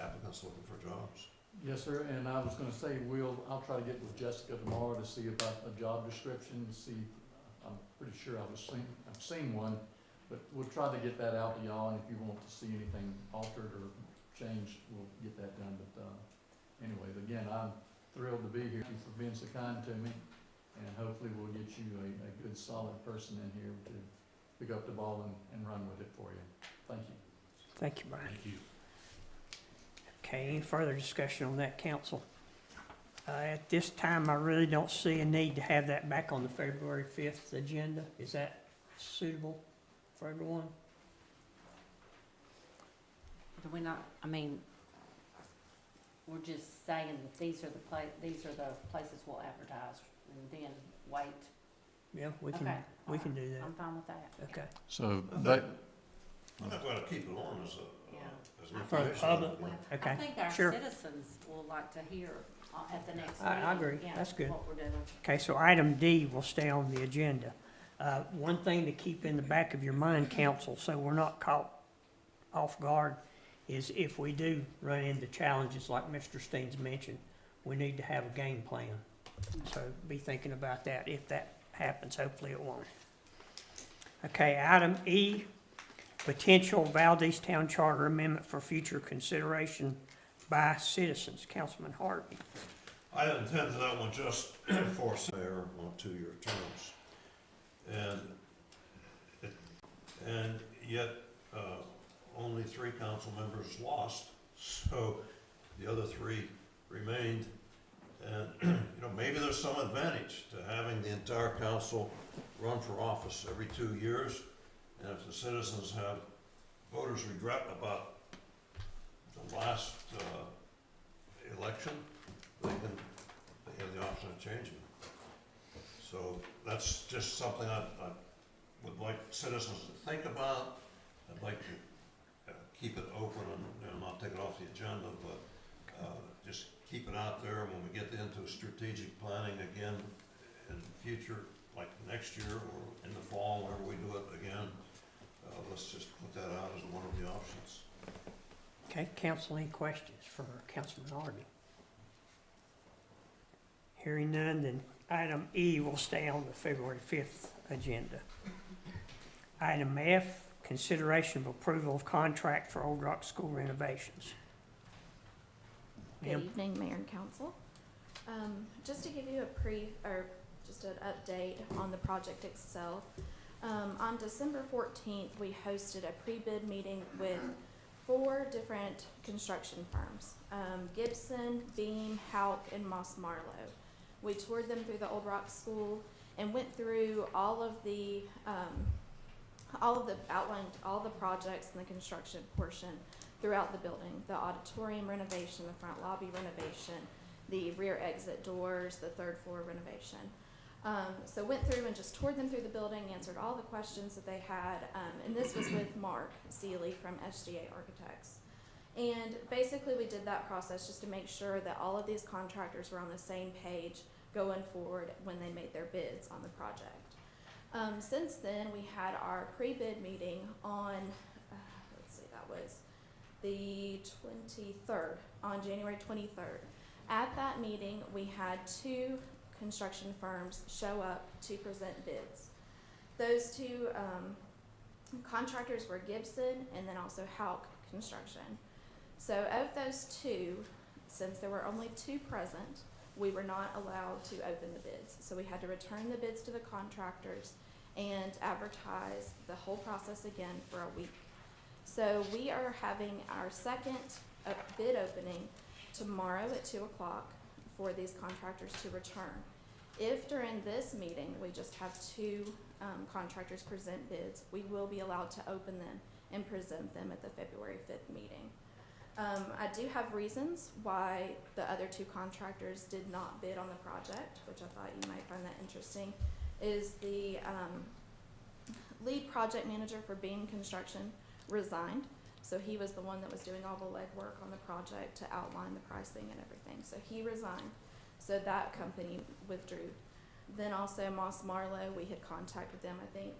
applicants looking for jobs. yes, sir, and I was gonna say, I'll try to get with Jessica tomorrow to see about a job description, I'm pretty sure I've seen one, but we'll try to get that out to y'all, and if you want to see anything altered or changed, we'll get that done. But anyway, again, I'm thrilled to be here. Thank you for being so kind to me, and hopefully we'll get you a good, solid person in here to pick up the ball and run with it for you. Thank you. Thank you, Brian. Thank you. Okay, any further discussion on that, council? At this time, I really don't see a need to have that back on the February 5th agenda. Is that suitable for everyone? Do we not, we're just saying that these are the places we'll advertise and then wait. Yeah, we Okay, can do that. I'm fine with that. Okay. So, I think we ought to keep it on as an For the information. public? Okay, I think our sure. citizens will like to hear at the next I meeting. agree. Yeah, That's good. what we're doing. Okay, so item D will stay on the agenda. One thing to keep in the back of your mind, council, so we're not caught off guard, is if we do run into challenges like Mr. Steen's mentioned, we need to have a game plan. So be thinking about that if that happens. Hopefully it won't. Okay, item E, potential Valdez Town Charter Amendment for future consideration by citizens. Councilman Harvey. I intended that one just for mayor on 2-year terms. And yet, only 3 council members lost, so the other 3 remained. And, maybe there's some advantage to having the entire council run for office every 2 years. And if the citizens have voters' regret about the last election, they have the option of changing it. So that's just something I would like citizens to think about. I'd like to keep it open and not take it off the agenda, but just keep it out there. When we get into strategic planning again in the future, like next year or in the fall, whenever we do it again, let's just put that out as one of the options. Okay, council, any questions for Councilman Harvey? Hearing none, then item E will stay on the February 5th agenda. Item F, consideration of approval of contract for Old Rock School renovations. Good Ma'am? evening, Mayor and Council. Just to give you just an update on the project itself, On December 14th, we hosted a pre-bid meeting with 4 different construction firms, Gibson, Beam, Houck, and Moss Marlowe. We toured them through the Old Rock School and went through outlined all the projects and the construction portion throughout the building, the auditorium renovation, the front lobby renovation, the rear exit doors, the 3rd floor renovation. So went through and just toured them through the building, answered all the questions that they had, and this was with Mark Seeley from SGA Architects. And basically we did that process just to make sure that all of these contractors were on the same page going forward when they made their bids on the project. Since then, we had our pre-bid meeting on, that was the 23rd, on January 23rd. At that meeting, we had 2 construction firms show up to present bids. Those 2 contractors were Gibson and then also Houck Construction. So of those 2, since there were only 2 present, we were not allowed to open the bids. So we had to return the bids to the contractors and advertise the whole process again for a week. So we are having our second bid opening tomorrow at 2 o'clock for these contractors to return. If during this meeting we just have 2 contractors present bids, we will be allowed to open them and present them at the February 5th meeting. I do have reasons why the other 2 contractors did not bid on the project, which I thought you might find that interesting, is the lead project manager for Beam Construction resigned. So he was the one that was doing all the legwork on the project to outline the pricing and everything. So he resigned. So that company withdrew. Then also Moss Marlowe, we had contact with them. I think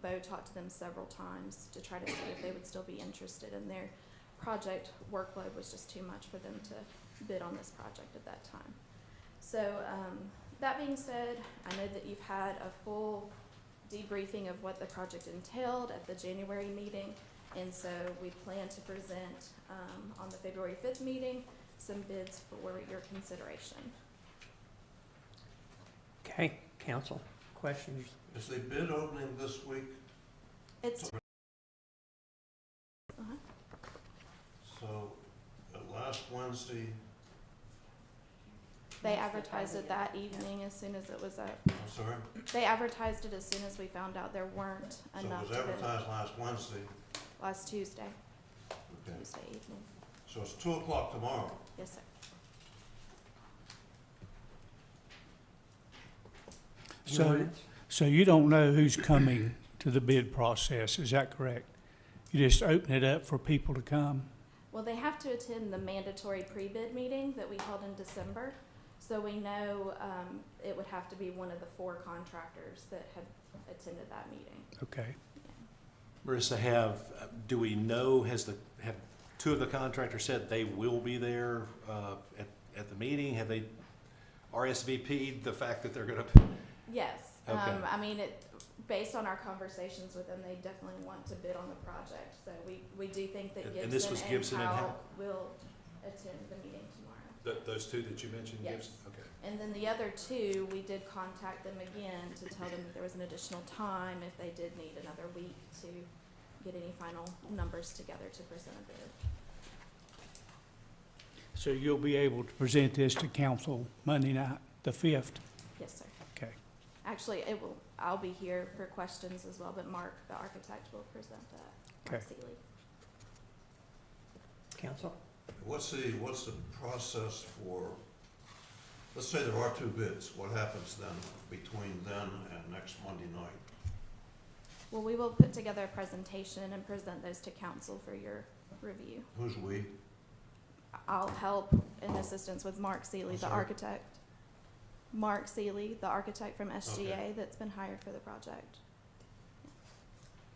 Bo talked to them several times to try to see if they would still be interested, and their project workload was just too much for them to bid on this project at that time. So that being said, I know that you've had a full debriefing of what the project entailed at the January meeting, and so we plan to present on the February 5th meeting some bids for your consideration. Okay, council, questions? Is the bid opening this week? It's So, last Wednesday, They advertised it that evening as soon as it was up. I'm sorry? They advertised it as soon as we found out there weren't So it enough was to bid. advertised last Wednesday, Last Tuesday, okay. Tuesday evening. So it's 2 o'clock tomorrow. Yes, sir. So you don't know who's coming to the bid process, is that correct? You just open it up for people to come? Well, they have to attend the mandatory pre-bid meeting that we held in December. So we know it would have to be one of the 4 contractors that had attended that meeting. Okay. Marissa, do we know, have 2 of the contractors said they will be there at the meeting? Have they RSVP'd the fact that they're gonna? Yes. Okay. I mean, based on our conversations with them, they definitely want to bid on the project. So we do think that And this was Gibson and Howell will attend the meeting tomorrow. Those 2 that you mentioned, Yes. Gibson? Okay. And then the other 2, we did contact them again to tell them that there was an additional time if they did need another week to get any final numbers together to present a bid. So you'll be able to present this to council Monday night, the 5th? Yes, sir. Okay. Actually, I'll be here for questions as well, but Mark, the architect, will present that. Mark Okay. Seeley. Council? What's the process for, let's say there are 2 bids, what happens then between then and next Monday night? Well, we will put together a presentation and present those to council for your review. Who's we? I'll help in assistance with Mark Seeley, the Sorry? architect. Mark Seeley, the architect from SGA Okay. that's been hired for the project.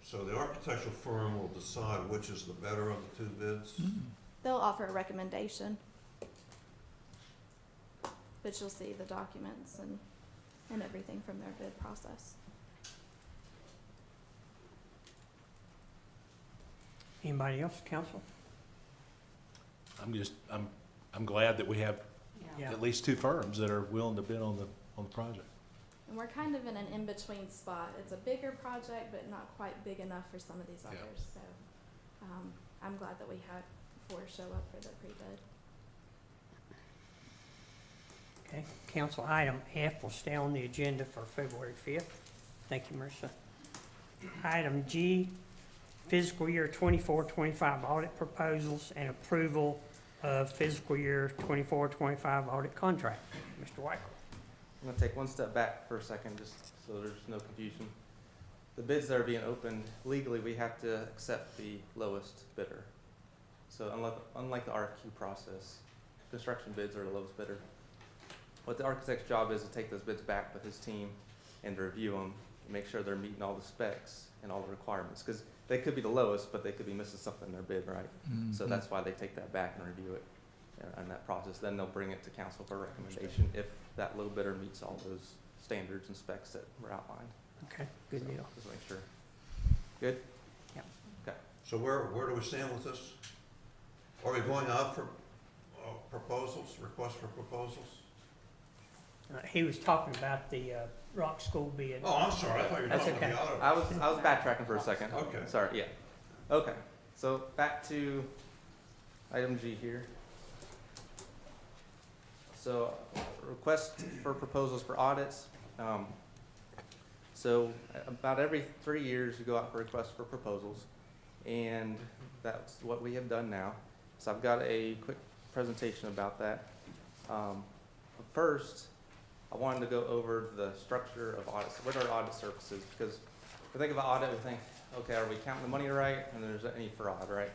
So the architectural firm will decide which is the better of the 2 bids? They'll offer a recommendation. But you'll see the documents and everything from their bid process. Anybody else, council? I'm glad that we have Yeah. at least 2 firms that are willing to bid on the project. And we're kind of in an in-between spot. It's a bigger project, but not quite big enough for some of these Yeah. others, so, I'm glad that we had 4 show up for the pre-bid. Okay, council item F will stay on the agenda for February 5th. Thank you, Marissa. Item G, fiscal year 24-25 audit proposals and approval of fiscal year 24-25 audit contract. Mr. White. I'm gonna take one step back for a second, just so there's no confusion. The bids that are being opened, legally, we have to accept the lowest bidder. So unlike the RFQ process, construction bids are the lowest bidder. What the architect's job is to take those bids back with his team and to review them, and make sure they're meeting all the specs and all the requirements, because they could be the lowest, but they could be missing something in their bid, right? So that's why they take that back and review it in that process. Then they'll bring it to council for recommendation if that low bidder meets all those standards and specs that were outlined. Okay, good So, deal. just make sure. Good? So where do we stand with this? Are we going out for proposals, requests for proposals? He was talking about the rock school bid. Oh, I'm sorry, I thought you were That's talking okay. about the I other. was backtracking for a second. Okay. Sorry, yeah. Okay, so back to item G here. So, request for proposals for audits. So about every 3 years, you go out for requests for proposals, and that's what we have done now. So I've got a quick presentation about that. First, I wanted to go over the structure of audits. What are audit services? Because if we think about audit, we think, okay, are we counting the money right? And there's any fraud, right?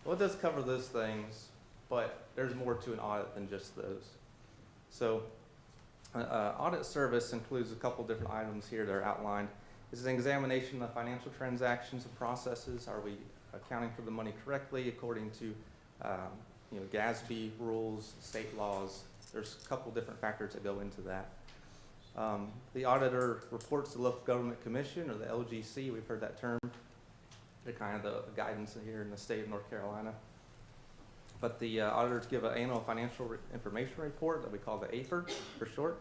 Well, it does cover those things, but there's more to an audit than just those. So, audit service includes a couple different items here that are outlined. This is an examination of financial transactions and processes. Are we accounting for the money correctly according to GASB rules, state laws? There's a couple different factors that go into that. The auditor reports to the Local Government Commission, or the LGC. We've heard that term. They're kind of the guidance here in the state of North Carolina. But the auditors give an annual financial information report that we call the AFIR for short.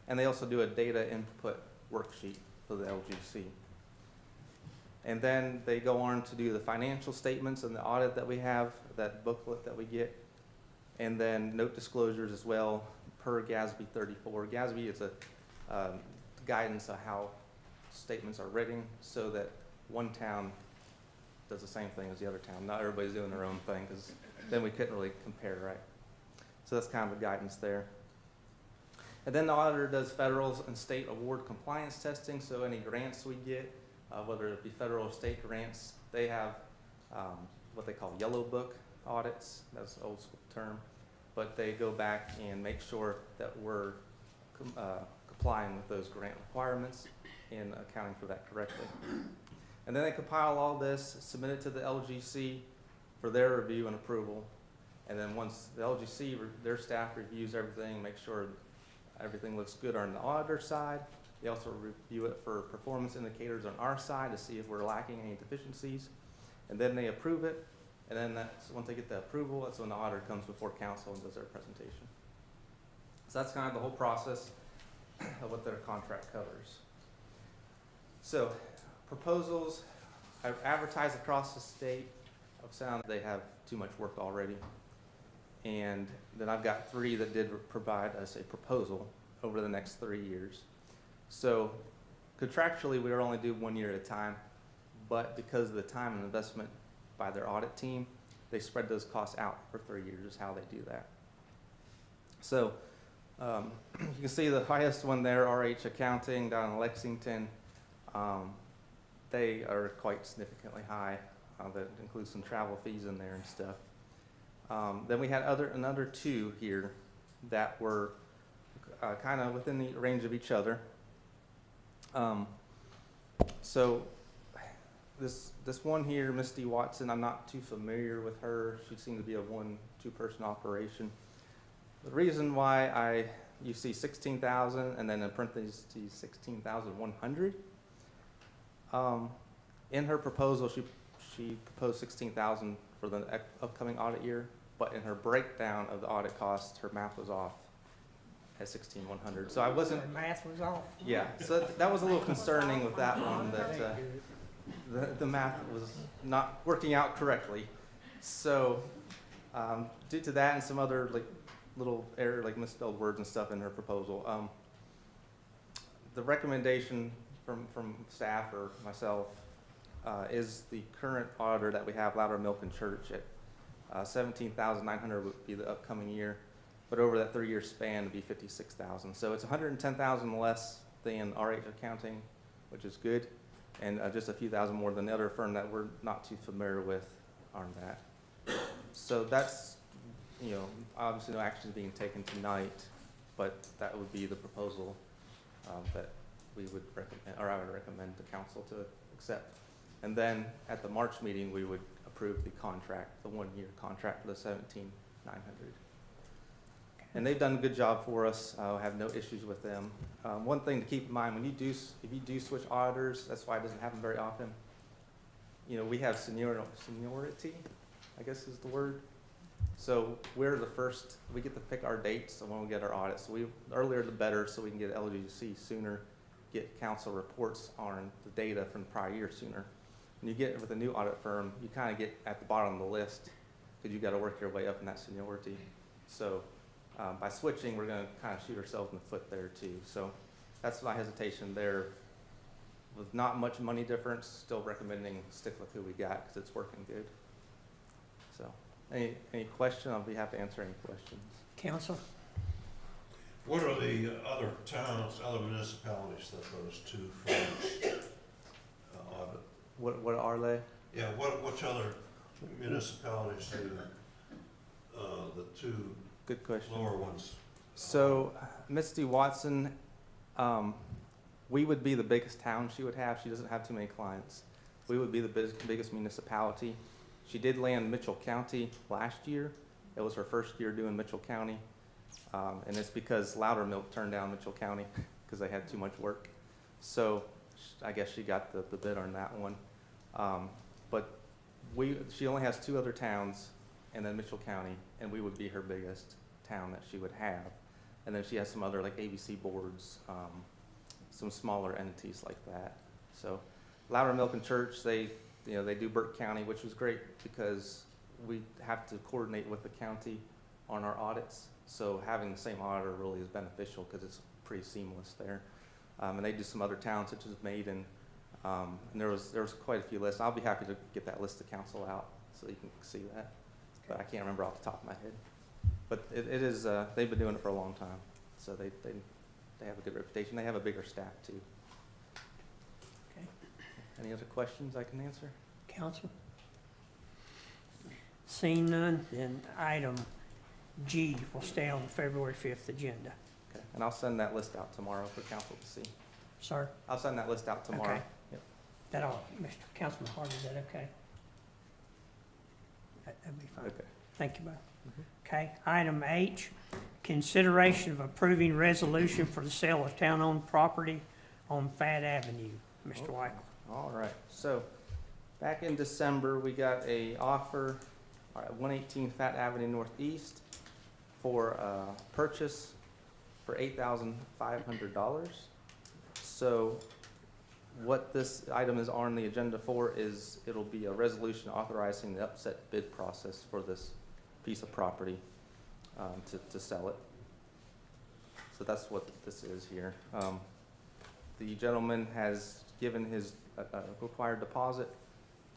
And they also do a data input worksheet for the LGC. And then they go on to do the financial statements and the audit that we have, that booklet that we get. And then note disclosures as well per GASB 34. GASB is a guidance on how statements are written so that one town does the same thing as the other town. Not everybody's doing their own thing, because then we couldn't really compare, right? So that's kind of the guidance there. And then the auditor does federal and state award compliance testing. So any grants we get, whether it be federal or state grants, they have what they call yellow book audits. That's an old school term. But they go back and make sure that we're complying with those grant requirements and accounting for that correctly. And then they compile all this, submit it to the LGC for their review and approval. And then once the LGC, their staff reviews everything, make sure everything looks good on the auditor side. They also review it for performance indicators on our side to see if we're lacking any deficiencies. And then they approve it. And then once they get the approval, that's when the auditor comes before council and does their presentation. So that's kind of the whole process of what their contract covers. So proposals, I advertise across the state. I've found they have too much work already. And then I've got 3 that did provide us a proposal over the next 3 years. So contractually, we only do 1 year at a time, but because of the time and investment by their audit team, they spread those costs out for 3 years is how they do that. So you can see the highest one there, RH Accounting down in Lexington. They are quite significantly high. That includes some travel fees in there and stuff. Then we had another 2 here that were kind of within the range of each other. So this one here, Misty Watson, I'm not too familiar with her. She seemed to be a 1-2 person operation. The reason why you see 16,000 and then in parentheses 16,100. In her proposal, she proposed 16,000 for the upcoming audit year, but in her breakdown of the audit costs, her math was off. at 16,100. So I wasn't, The math was off. yeah, so that was a little concerning with that one, that the math was not working out correctly. So due to that and some other like little error, like misspelled words and stuff in her proposal, the recommendation from staff or myself is the current auditor that we have, Louder Milk and Church, at $17,900 would be the upcoming year, but over that 3-year span it'd be $56,000. So it's $110,000 less than RH Accounting, which is good, and just a few thousand more than the other firm that we're not too familiar with on that. So that's, you know, obviously no action is being taken tonight, but that would be the proposal that we would recommend, or I would recommend the council to accept. And then at the March meeting, we would approve the contract, the 1-year contract for the $17,900. And they've done a good job for us. I have no issues with them. One thing to keep in mind, if you do switch auditors, that's why it doesn't happen very often. You know, we have seniority, I guess is the word. So we're the first, we get to pick our dates when we get our audits. So the earlier the better, so we can get LGC sooner, get council reports on the data from the prior year sooner. When you get with a new audit firm, you kind of get at the bottom of the list because you've got to work your way up in that seniority. So by switching, we're going to kind of shoot ourselves in the foot there too. So that's my hesitation there. With not much money difference, still recommending stick with who we got because it's working good. So any question? I'll be happy to answer any questions. Council? What are the other towns, other municipalities that those two firms audit? What are they? Yeah, which other municipalities do the two Good question. lower ones? So Misty Watson, we would be the biggest town she would have. She doesn't have too many clients. We would be the biggest municipality. She did land Mitchell County last year. It was her first year doing Mitchell County. And it's because Loudermilk turned down Mitchell County because they had too much work. So I guess she got the bid on that one. But she only has 2 other towns and then Mitchell County, and we would be her biggest town that she would have. And then she has some other like ABC boards, some smaller entities like that. So Loudermilk and Church, they do Burke County, which was great because we have to coordinate with the county on our audits. So having the same auditor really is beneficial because it's pretty seamless there. And they do some other towns such as Maiden. And there was quite a few lists. I'll be happy to get that list to council out so you can see that. But I can't remember off the top of my head. But it is, they've been doing it for a long time. So they have a good reputation. They have a bigger staff too. Okay. Any other questions I can answer? Council? Seeing none, then item G will stay on the February 5th agenda. Okay. And I'll send that list out tomorrow for council to see. Sir? I'll send that list out tomorrow. Okay. Yep. That all, Mr. Councilman Hardy, is that okay? That'd be fine. Okay. Thank you, Bo. Okay, item H, consideration of approving resolution for the sale of town-owned property on Fat Avenue. Mr. Weichel. All right. So back in December, we got a offer at 118 Fat Avenue Northeast for purchase for $8,500. So what this item is on the agenda for is it'll be a resolution authorizing the upset bid process for this piece of property to sell it. So that's what this is here. The gentleman has given his required deposit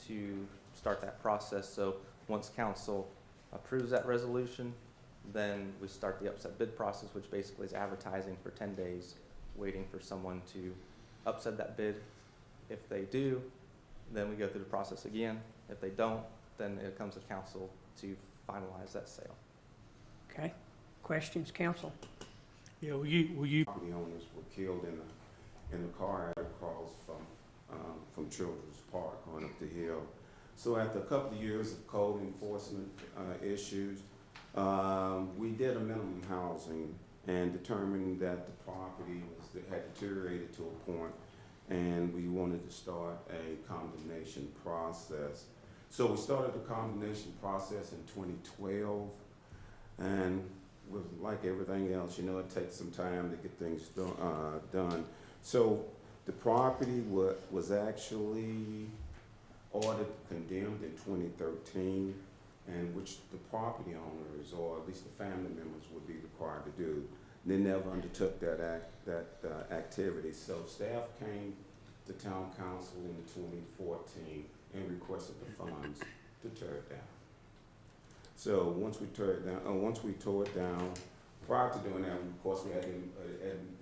to start that process. So once council approves that resolution, then we start the upset bid process, which basically is advertising for 10 days, waiting for someone to upset that bid. If they do, then we go through the process again. If they don't, then it comes to council to finalize that sale. Okay, questions, council? Yeah, will you, Property owners were killed in a car across from Children's Park going up the hill. So after a couple of years of code enforcement issues, we did a minimum housing and determined that the property had deteriorated to a point, and we wanted to start a condemnation process. So we started the condemnation process in 2012, and with like everything else, you know, it takes some time to get things done. So the property was actually ordered condemned in 2013, and which the property owners, or at least the family members, would be required to do. They never undertook that activity. So staff came to town council in 2014 and requested the funds to tear it down. So once we tore it down, prior to doing that, of course, we had to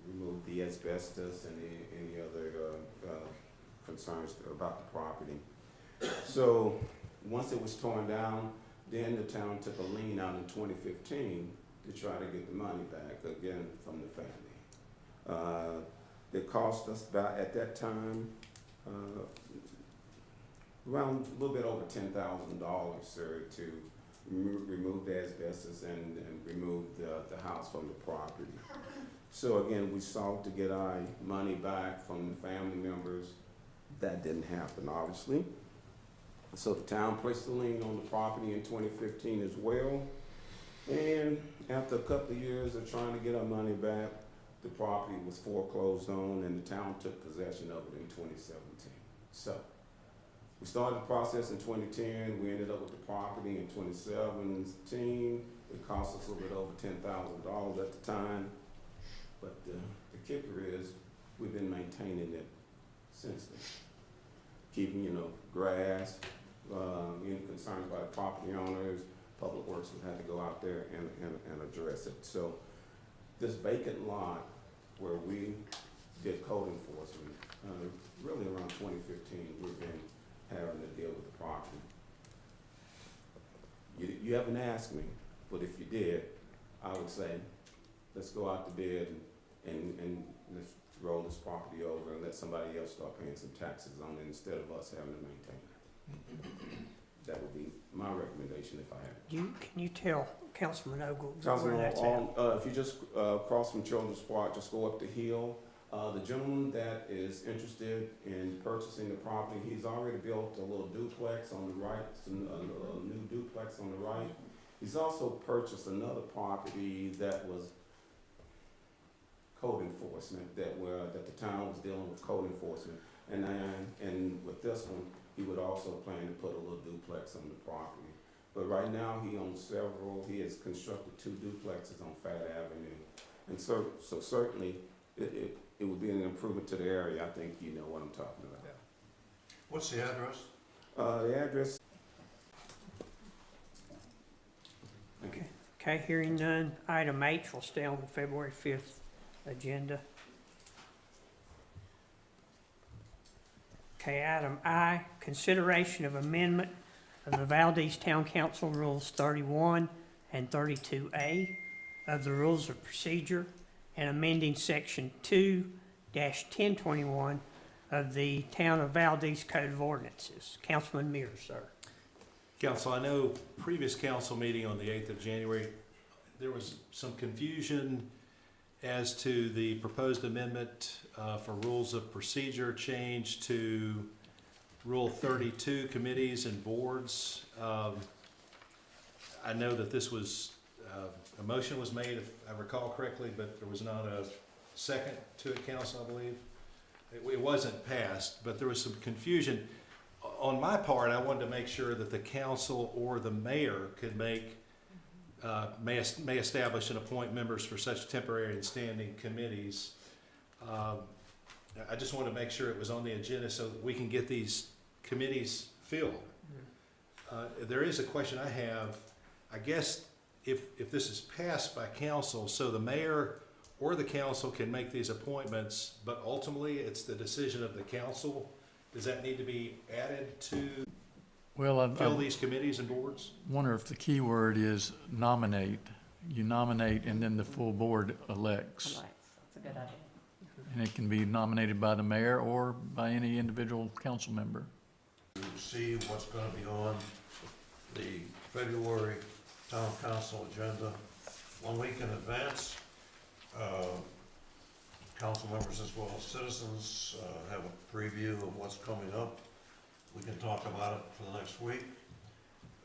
remove the asbestos and any other concerns about the property. So once it was torn down, then the town took a lien out in 2015 to try to get the money back again from the family. It cost us about, at that time, around a little bit over $10,000, sir, to remove the asbestos and remove the house from the property. So again, we sought to get our money back from the family members. That didn't happen, obviously. So the town placed a lien on the property in 2015 as well. And after a couple of years of trying to get our money back, the property was foreclosed on and the town took possession of it in 2017. So we started the process in 2010. We ended up with the property in 2017. It cost us a little bit over $10,000 at the time. But the kicker is we've been maintaining it since then. Keeping, grass, any concerns by the property owners, Public Works has had to go out there and address it. So this vacant lot where we did code enforcement, really around 2015, we've been having to deal with the property. You haven't asked me, but if you did, I would say, let's go out to bid and let's roll this property over and let somebody else start paying some taxes on it instead of us having to maintain it. That would be my recommendation if I had it. Can you tell Councilman Ogle where that's at? Councilman, if you just cross from Children's Park, just go up the hill. The gentleman that is interested in purchasing the property, he's already built a little duplex on the right, a new duplex on the right. He's also purchased another property that was code enforcement, that the town was dealing with code enforcement. And with this one, he would also plan to put a little duplex on the property. But right now, he owns several. He has constructed 2 duplexes on Fat Avenue. And so certainly, it would be an improvement to the area. I think you know what I'm talking about. Yeah. What's the address? The address. Okay, hearing none. Item H will stay on the February 5th agenda. Okay, item I, consideration of amendment of the Valdez Town Council Rules 31 and 32A of the Rules of Procedure and amending Section 2-1021 of the Town of Valdez Code of Ordinances. Councilman Mears, sir. Council, I know previous council meeting on the 8th of January, there was some confusion as to the proposed amendment for rules of procedure change to Rule 32, committees and boards. I know that this was, a motion was made, if I recall correctly, but there was not a second to it, council, I believe. It wasn't passed, but there was some confusion. On my part, I wanted to make sure that the council or the mayor could may establish and appoint members for such temporary and standing committees. I just want to make sure it was on the agenda so that we can get these committees filled. There is a question I have. I guess if this is passed by council, so the mayor or the council can make these appointments, but ultimately it's the decision of the council. Does that need to be added to Well, fill these committees and boards? wonder if the key word is nominate. You nominate and then the full board elects. That's a good idea. And it can be nominated by the mayor or by any individual council member. You see what's gonna be on the February town council agenda 1 week in advance. Council members as well as citizens have a preview of what's coming up. We can talk about it for the next week.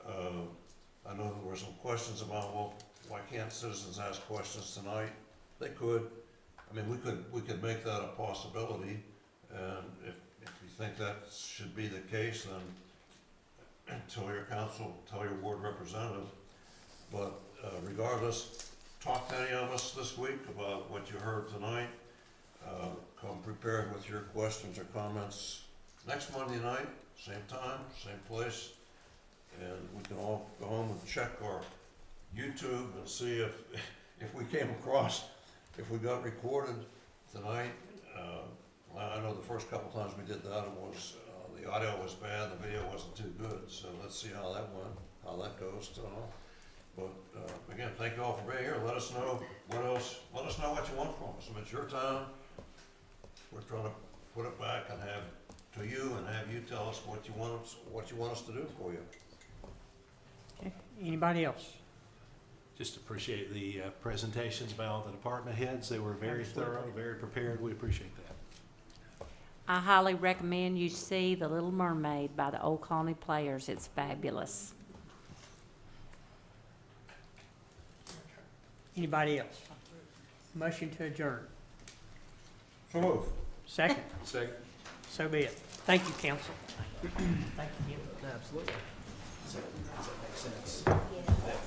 I know there were some questions about, well, why can't citizens ask questions tonight? They could. I mean, we could make that a possibility, and if you think that should be the case, then tell your council, tell your ward representative. But regardless, talk to any of us this week about what you heard tonight. Come prepared with your questions or comments next Monday night, same time, same place. And we can all go home and check our YouTube and see if we came across, if we got recorded tonight. I know the first couple times we did that, it was, the audio was bad, the video wasn't too good, so let's see how that went, how that goes, But, again, thank you all for being here. Let us know what else, let us know what you want from us. I mean, it's your time. We're trying to put it back and have, to you, and have you tell us what you want us to do for you. Okay. Anybody else? Just appreciate the presentations by all the department heads. They were very thorough, very prepared. We appreciate that. I highly recommend you see The Little Mermaid by the Old Colony Players. It's fabulous. Anybody else? Motion to adjourn. So move. Second? Second. So be it. Thank you, council. Thank you. Absolutely. Does that make sense?